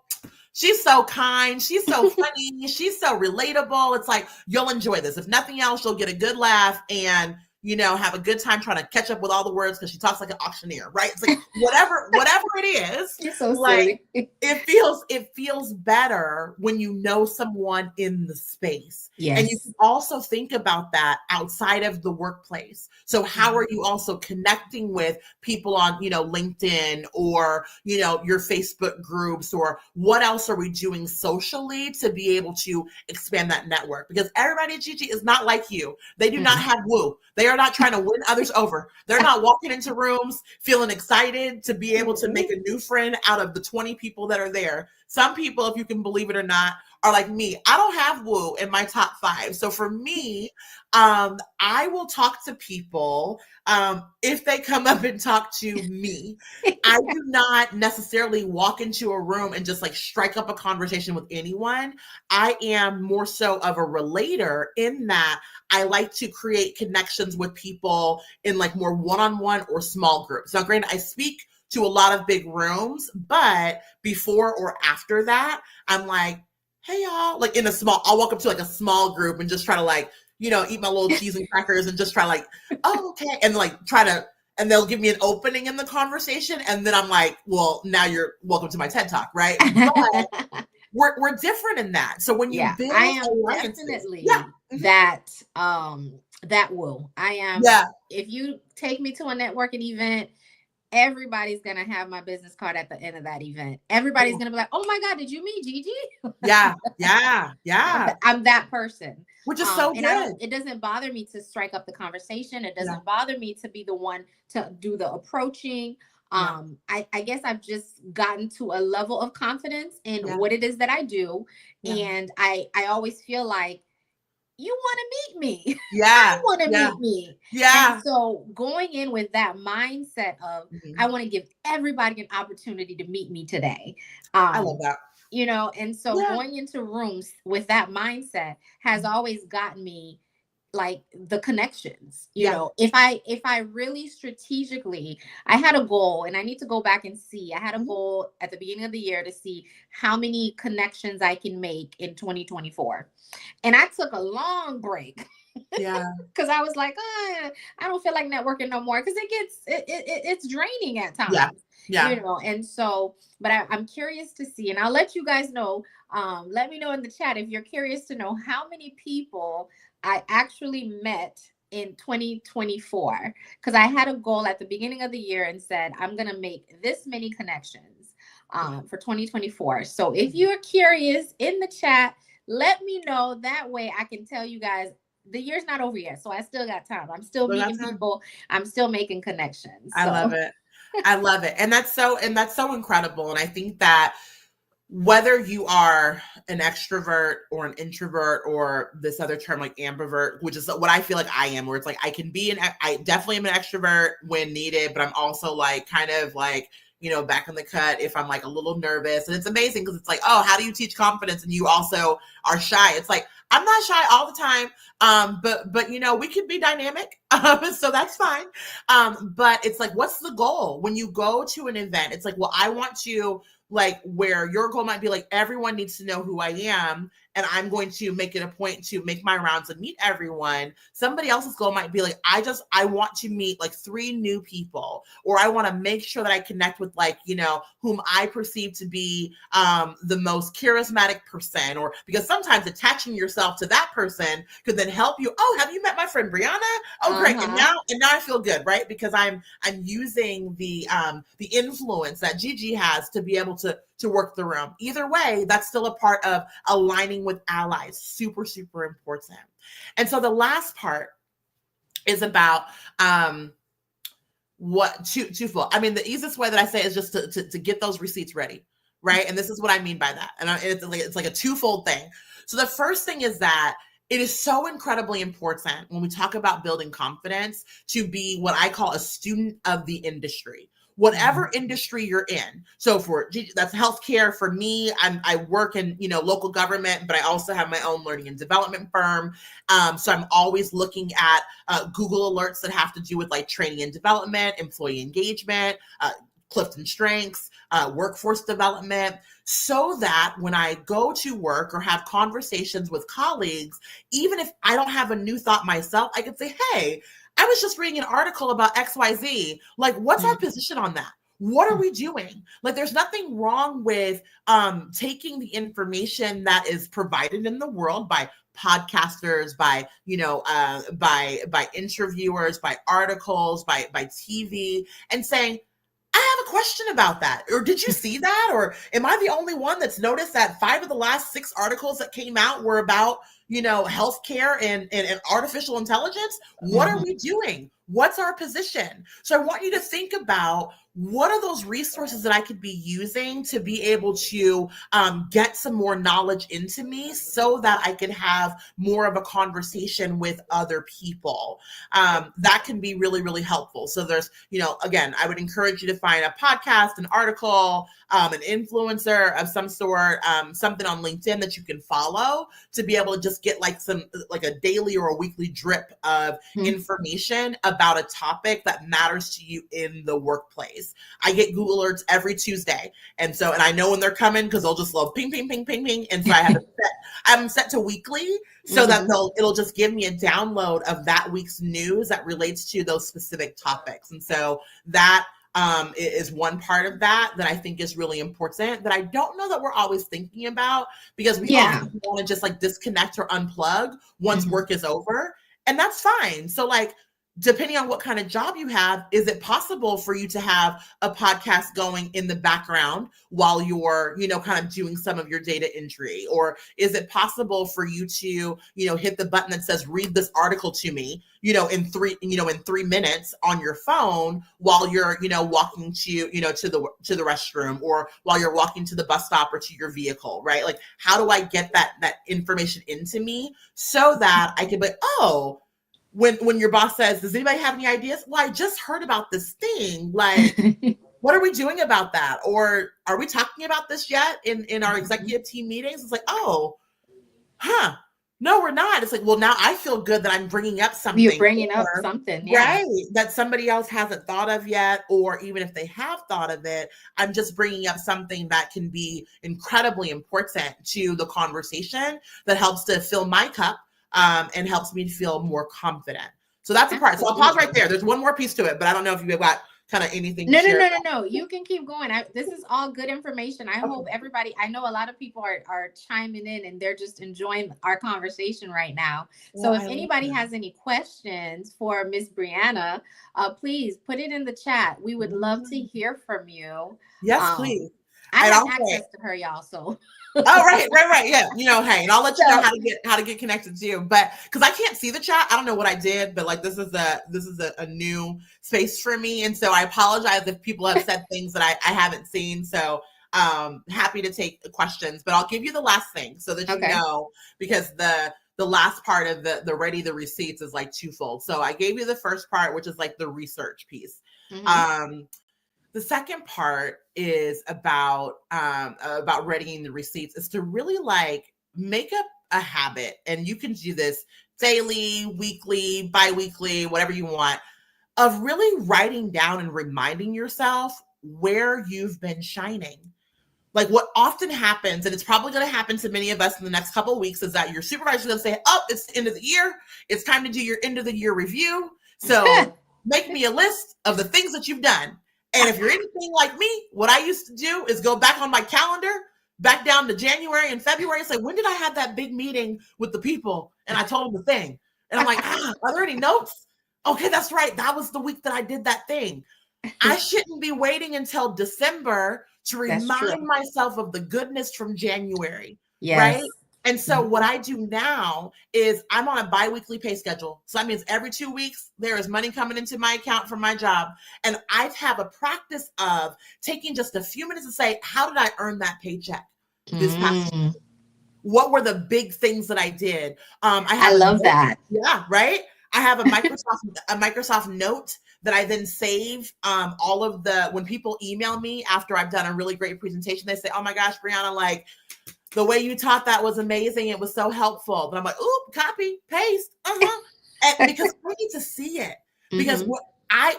kind. She's so funny. She's so relatable. It's like, you'll enjoy this. If nothing else, you'll get a good laugh and, have a good time trying to catch up with all the words because she talks like an auctioneer, right? It's like, whatever it is. You're so like, silly. it feels better when you know someone in the space. Yes. And you can also think about that outside of the workplace. So how are you also connecting with people on, LinkedIn or, your Facebook groups, or what else are we doing socially to be able to expand that network? Because everybody at Gigi is not like you. They do not have woo. They are not trying to win others over. They're not walking into rooms feeling excited to be able to make a new friend out of the 20 people that are there. Some people, if you can believe it or not, are like me. I don't have woo in my top 5. So for me, I will talk to people if they come up and talk to me. I do not necessarily walk into a room and just like strike up a conversation with anyone. I am more so of a relator in that I like to create connections with people in like more one-on-one or small groups. Now, granted, I speak to a lot of big rooms, but before or after that, I'm like, hey y'all, like I'll walk up to like a small group and just try to like, eat my little cheese and crackers and just try like, oh, okay. And like and they'll give me an opening in the conversation. And then I'm like, well, now you're welcome to my TED Talk, right? But we're different in that. So when you build I am definitely that will. I am. If you take me to a networking event, everybody's going to have my business card at the end of that event. Everybody's going to be like, oh my God, did you meet Gigi? Yeah. I'm that person. Which is so good. It doesn't bother me to strike up the conversation. It doesn't bother me to be the one to do the approaching. I guess I've just gotten to a level of confidence in what it is that I do. And I always feel like, you want to meet me. Yeah. I want to meet me. Yeah. And so going in with that mindset of, I want to give everybody an opportunity to meet me today. I love that. And so going into rooms with that mindset has always gotten me like the connections, if I really strategically, I had a goal, and I need to go back and see, I had a goal at the beginning of the year to see how many connections I can make in 2024. And I took a long break. Yeah. Cause I was like, I don't feel like networking no more. Cause it's draining at times. Yeah. And so, but I'm curious to see, and I'll let you guys know, let me know in the chat if you're curious to know how many people I actually met in 2024, because I had a goal at the beginning of the year and said, I'm going to make this many connections for 2024. So if you're curious, in the chat, let me know. That way I can tell you guys the year's not over yet. So I still got time. I'm still meeting people. I'm still making connections. I love it. I love it. And that's so incredible. And I think that whether you are an extrovert or an introvert, or this other term like ambivert, which is what I feel like I am, where it's like I definitely am an extrovert when needed, but I'm also like kind of like, back in the cut if I'm like a little nervous. And it's amazing because it's like, oh, how do you teach confidence and you also are shy? It's like, I'm not shy all the time. But we can be dynamic. So that's fine. But it's like, what's the goal when you go to an event? It's like, well, I want to, like, where your goal might be like, everyone needs to know who I am, and I'm going to make it a point to make my rounds and meet everyone. Somebody else's goal might be like, I want to meet like 3 new people, or I want to make sure that I connect with like, whom I perceive to be the most charismatic person, or because sometimes attaching yourself to that person could then help you. Oh, have you met my friend Brianna? Oh, great. And now I feel good, right? Because I'm using the influence that Gigi has to be able to work the room. Either way, that's still a part of aligning with allies. Super, super important. And so the last part is about twofold. I mean, the easiest way that I say is just to get those receipts ready, right? And this is what I mean by that. And it's like a twofold thing. So the first thing is that it is so incredibly important when we talk about building confidence to be what I call a student of the industry. Whatever industry you're in. So that's healthcare. For me, I work in, local government, but I also have my own learning and development firm. So I'm always looking at Google alerts that have to do with like training and development, employee engagement, Clifton Strengths, workforce development, so that when I go to work or have conversations with colleagues, even if I don't have a new thought myself, I could say, hey, I was just reading an article about XYZ. Like, what's our position on that? What are we doing? Like, there's nothing wrong with taking the information that is provided in the world by podcasters, by interviewers, by articles, by TV, and saying, I have a question about that. Or did you see that? Or am I the only one that's noticed that 5 of the last 6 articles that came out were about, healthcare and artificial intelligence? What are we doing? What's our position? So I want you to think about, what are those resources that I could be using to be able to get some more knowledge into me so that I can have more of a conversation with other people. That can be really, really helpful. So there's, again, I would encourage you to find a podcast, an article, an influencer of some sort, something on LinkedIn that you can follow to be able to just get like a daily or a weekly drip of information about a topic that matters to you in the workplace. I get Google alerts every Tuesday. And I know when they're coming because they'll just love ping, ping, ping, ping, ping. And so I have them set to weekly so that it'll just give me a download of that week's news that relates to those specific topics. And so that is one part of that I think is really important, that I don't know that we're always thinking about, because we often want to just like disconnect or unplug once work is over. And that's fine. So like, depending on what kind of job you have, is it possible for you to have a podcast going in the background while you're, kind of doing some of your data entry? Or is it possible for you to, hit the button that says, read this article to me, in 3 minutes on your phone while you're, walking to the restroom, or while you're walking to the bus stop or to your vehicle, right? Like, how do I get that information into me so that I can be, when your boss says, does anybody have any ideas? Well, I just heard about this thing. Like, what are we doing about that? Or are we talking about this yet in our executive team meetings? It's like, no, we're not. It's like, well, now I feel good that I'm bringing up something. You're bringing up something, right, that somebody else hasn't thought of yet. Or even if they have thought of it, I'm just bringing up something that can be incredibly important to the conversation that helps to fill my cup. And helps me to feel more confident. So that's a part. So I'll pause right there. There's one more piece to it, but I don't know if you've got kind of anything. No. You can keep going. This is all good information. I hope everybody, I know a lot of people are chiming in and they're just enjoying our conversation right now. So if anybody has any questions for Miss Brianna, please put it in the chat. We would love to hear from you. Yes, please. I have access to her, y'all. So. Oh, right. Yeah. Hey, and I'll let you know how to get connected to you. But because I can't see the chat, I don't know what I did, but like, this is a new space for me. And so I apologize if people have said things that I haven't seen. So happy to take questions, but I'll give you the last thing so that you know, because the last part of the ready the receipts is like twofold. So I gave you the first part, which is like the research piece. The second part is about readying the receipts, is to really like make up a habit. And you can do this daily, weekly, bi-weekly, whatever you want, of really writing down and reminding yourself where you've been shining. Like, what often happens, and it's probably going to happen to many of us in the next couple of weeks, is that your supervisor is going to say, it's the end of the year. It's time to do your end of the year review. So make me a list of the things that you've done. And if you're anything like me, what I used to do is go back on my calendar, back down to January and February, and say, when did I have that big meeting with the people? And I told them the thing. And I'm like, are there any notes? Okay, that's right. That was the week that I did that thing. I shouldn't be waiting until December to remind myself of the goodness from January. Right? And so what I do now is I'm on a biweekly pay schedule. So that means every 2 weeks, there is money coming into my account from my job. And I have a practice of taking just a few minutes to say, how did I earn that paycheck this past week? What were the big things that I did? I love that. Yeah, right. I have a Microsoft Note that I then save all of when people email me after I've done a really great presentation. They say, "Oh my gosh, Brianna, like the way you taught that was amazing. It was so helpful." But I'm like, "Oop, copy, paste, and because I need to see it because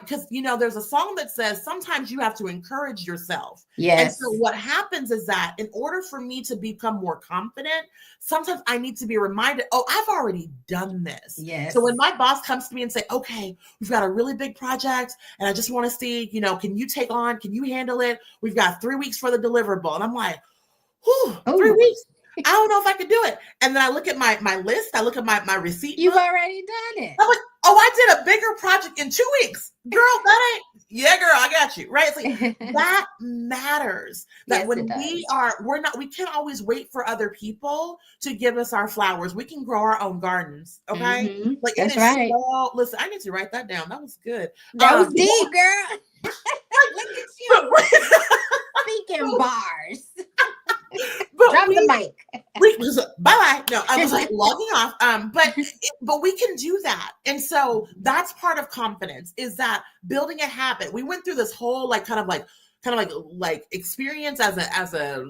because there's a song that says sometimes you have to encourage yourself. Yes. And so what happens is that in order for me to become more confident, sometimes I need to be reminded, oh, I've already done this. Yes. So when my boss comes to me and say, okay, we've got a really big project and I just want to see, can you handle it? We've got 3 weeks for the deliverable. And I'm like, 3 weeks. I don't know if I could do it. And then I look at my list. I look at my receipt. You've already done it. I'm like, oh, I did a bigger project in 2 weeks. Girl, yeah, girl, I got you. Right. It's like that matters. That when we can't always wait for other people to give us our flowers. We can grow our own gardens. Okay. Like that's right. Listen, I need to write that down. That was good. That was deep, girl. Look at you. Speaking bars. Drop the mic. Bye. No, I was like logging off. But we can do that. And so that's part of confidence is that building a habit. We went through this whole kind of experience as a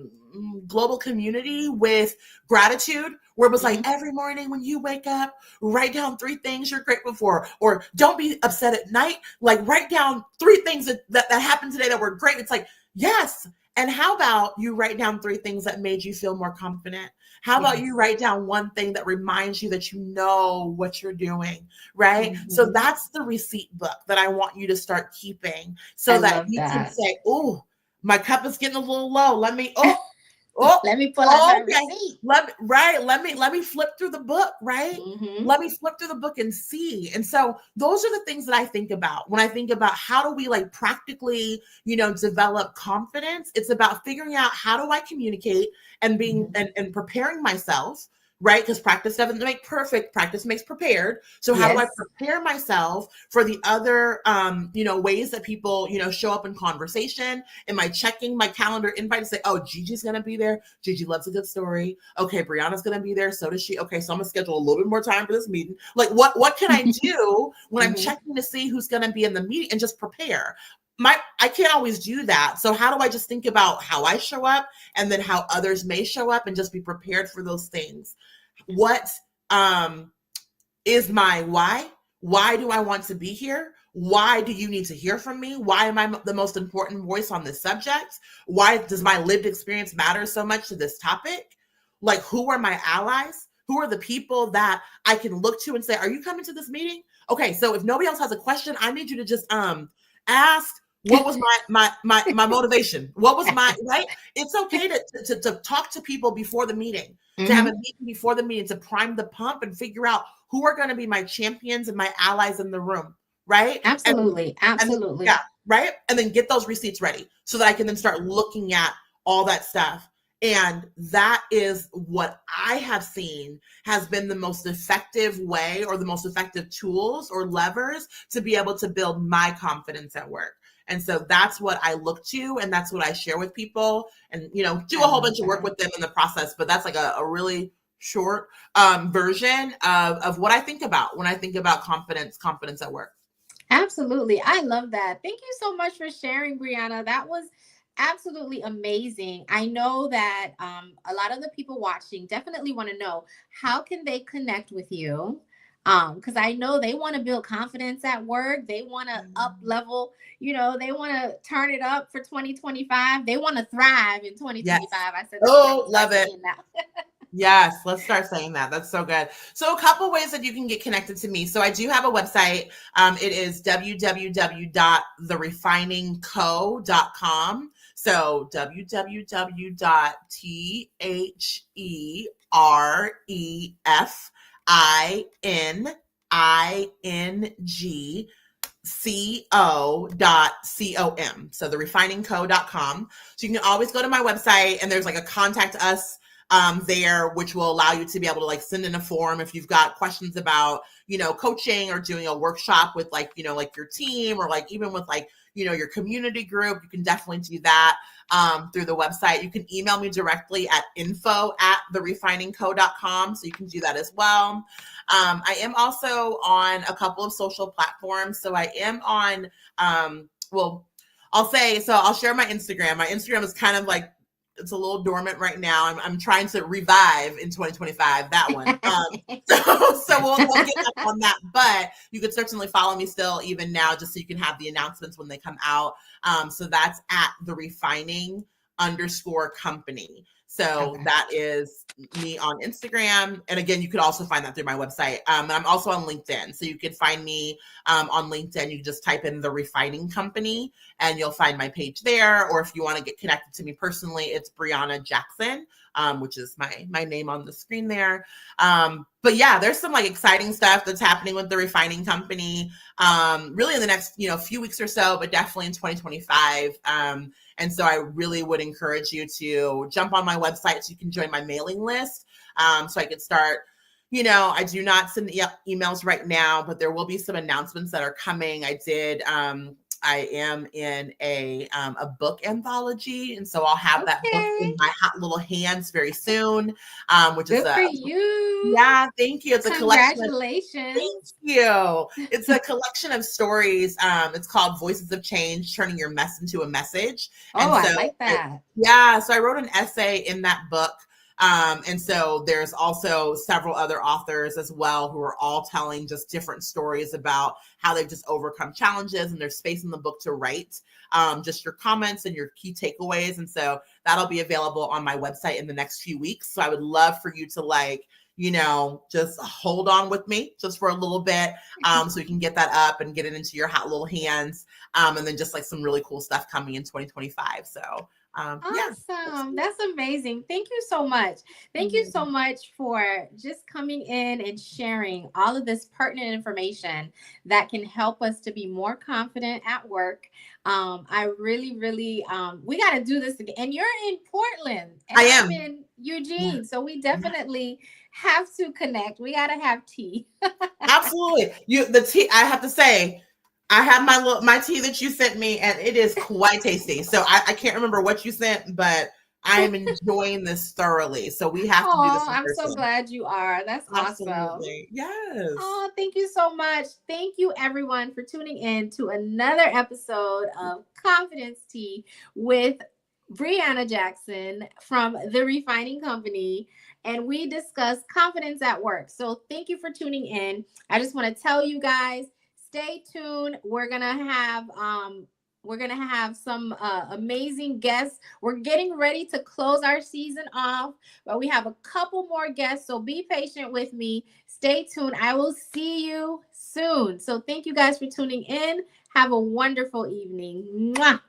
global community with gratitude, where it was like every morning when you wake up, write down 3 things you're grateful for, or don't be upset at night. Like write down 3 things that happened today that were great. It's like, yes. And how about you write down 3 things that made you feel more confident? How about you write down 1 thing that reminds you that you know what you're doing, right? So that's the receipt book that I want you to start keeping so that you can say, oh, my cup is getting a little low. Let me pull out my receipt. Let me flip through the book, right? Let me flip through the book and see. And so those are the things that I think about when I think about how do we practically, develop confidence. It's about figuring out how do I communicate and being and preparing myself, right? Because practice doesn't make perfect. Practice makes prepared. So how do I prepare myself for the other, ways that people, show up in conversation? Am I checking my calendar invite to say, oh, Gigi's going to be there. Gigi loves a good story. Okay. Brianna's going to be there. So does she. Okay. So I'm going to schedule a little bit more time for this meeting. Like what can I do when I'm checking to see who's going to be in the meeting and just prepare? I can't always do that. So how do I just think about how I show up and then how others may show up and just be prepared for those things? What is my why? Why do I want to be here? Why do you need to hear from me? Why am I the most important voice on this subject? Why does my lived experience matter so much to this topic? Like, who are my allies? Who are the people that I can look to and say, are you coming to this meeting? Okay, so if nobody else has a question, I need you to just ask, what was my motivation? What was my, right? It's okay to talk to people before the meeting, to have a meeting before the meeting, to prime the pump and figure out who are going to be my champions and my allies in the room, right? Absolutely. Absolutely. Yeah, right? And then get those receipts ready so that I can then start looking at all that stuff. And that is what I have seen has been the most effective way or the most effective tools or levers to be able to build my confidence at work. And so that's what I look to, and that's what I share with people, and do a whole bunch of work with them in the process. But that's like a really short version of what I think about when I think about confidence at work. Absolutely. I love that. Thank you so much for sharing, Brianna. That was absolutely amazing. I know that a lot of the people watching definitely want to know, how can they connect with you? Because I know they want to build confidence at work. They want to up level, they want to turn it up for 2025. They want to thrive in 2025. Yes. I said, love it. Yes, let's start saying that. That's so good. So a couple ways that you can get connected to me. So I do have a website. It is www.therefiningco.com. So www.therefiningco.com. So therefiningco.com. So you can always go to my website and there's like a contact us there, which will allow you to be able to like send in a form if you've got questions about, coaching or doing a workshop with like, like your team or like even with like, your community group. You can definitely do that through the website. You can email me directly at info@therefiningco.com. So you can do that as well. I am also on a couple of social platforms. So I am on, I'll share my Instagram. My Instagram is kind of like, it's a little dormant right now. I'm trying to revive in 2025 that one. So we'll get back on that. But you could certainly follow me still even now, just so you can have the announcements when they come out. So that's at @therefining_company. So that is me on Instagram. And again, you could also find that through my website. And I'm also on LinkedIn. So you can find me on LinkedIn. You can just type in The Refining Company and you'll find my page there. Or if you want to get connected to me personally, it's Brianna Jackson, which is my name on the screen there. But yeah, there's some like exciting stuff that's happening with The Refining Company, really in the next, few weeks or so, but definitely in 2025. And so I really would encourage you to jump on my website so you can join my mailing list. So I could start, I do not send emails right now, but there will be some announcements that are coming. I am in a book anthology, and so I'll have that book in my hot little hands very soon. Which Good is for you. Yeah, thank you. It's a collection. Congratulations. Thank you. It's a collection of stories. It's called Voices of Change: Turning Your Mess into a Message. I like that. So I wrote an essay in that book. And so there's also several other authors as well who are all telling just different stories about how they've just overcome challenges, and there's space in the book to write just your comments and your key takeaways. And so that'll be available on my website in the next few weeks. So I would love for you to just hold on with me just for a little bit so we can get that up and get it into your hot little hands. And then just like some really cool stuff coming in 2025. So awesome. That's amazing. Thank you so much. Thank you so much for just coming in and sharing all of this pertinent information that can help us to be more confident at work. I really, we got to do this again. And you're in Portland. And I am. I'm in Eugene. So we definitely have to connect. We got to have tea. Absolutely. The tea, I have to say, I have my tea that you sent me, and it is quite tasty. So I can't remember what you sent, but I am enjoying this thoroughly. So we have to do this. I'm so glad you are. That's Absolutely. awesome. Yes. Oh, thank you so much. Thank you, everyone, for tuning in to another episode of Confidence Tea with Brianna Jackson from The Refining Company. And we discuss confidence at work. So thank you for tuning in. I just want to tell you guys, stay tuned. We're gonna have some amazing guests. We're getting ready to close our season off, but we have a couple more guests. So be patient with me. Stay tuned. I will see you soon. So thank you guys for tuning in. Have a wonderful evening. Mwah.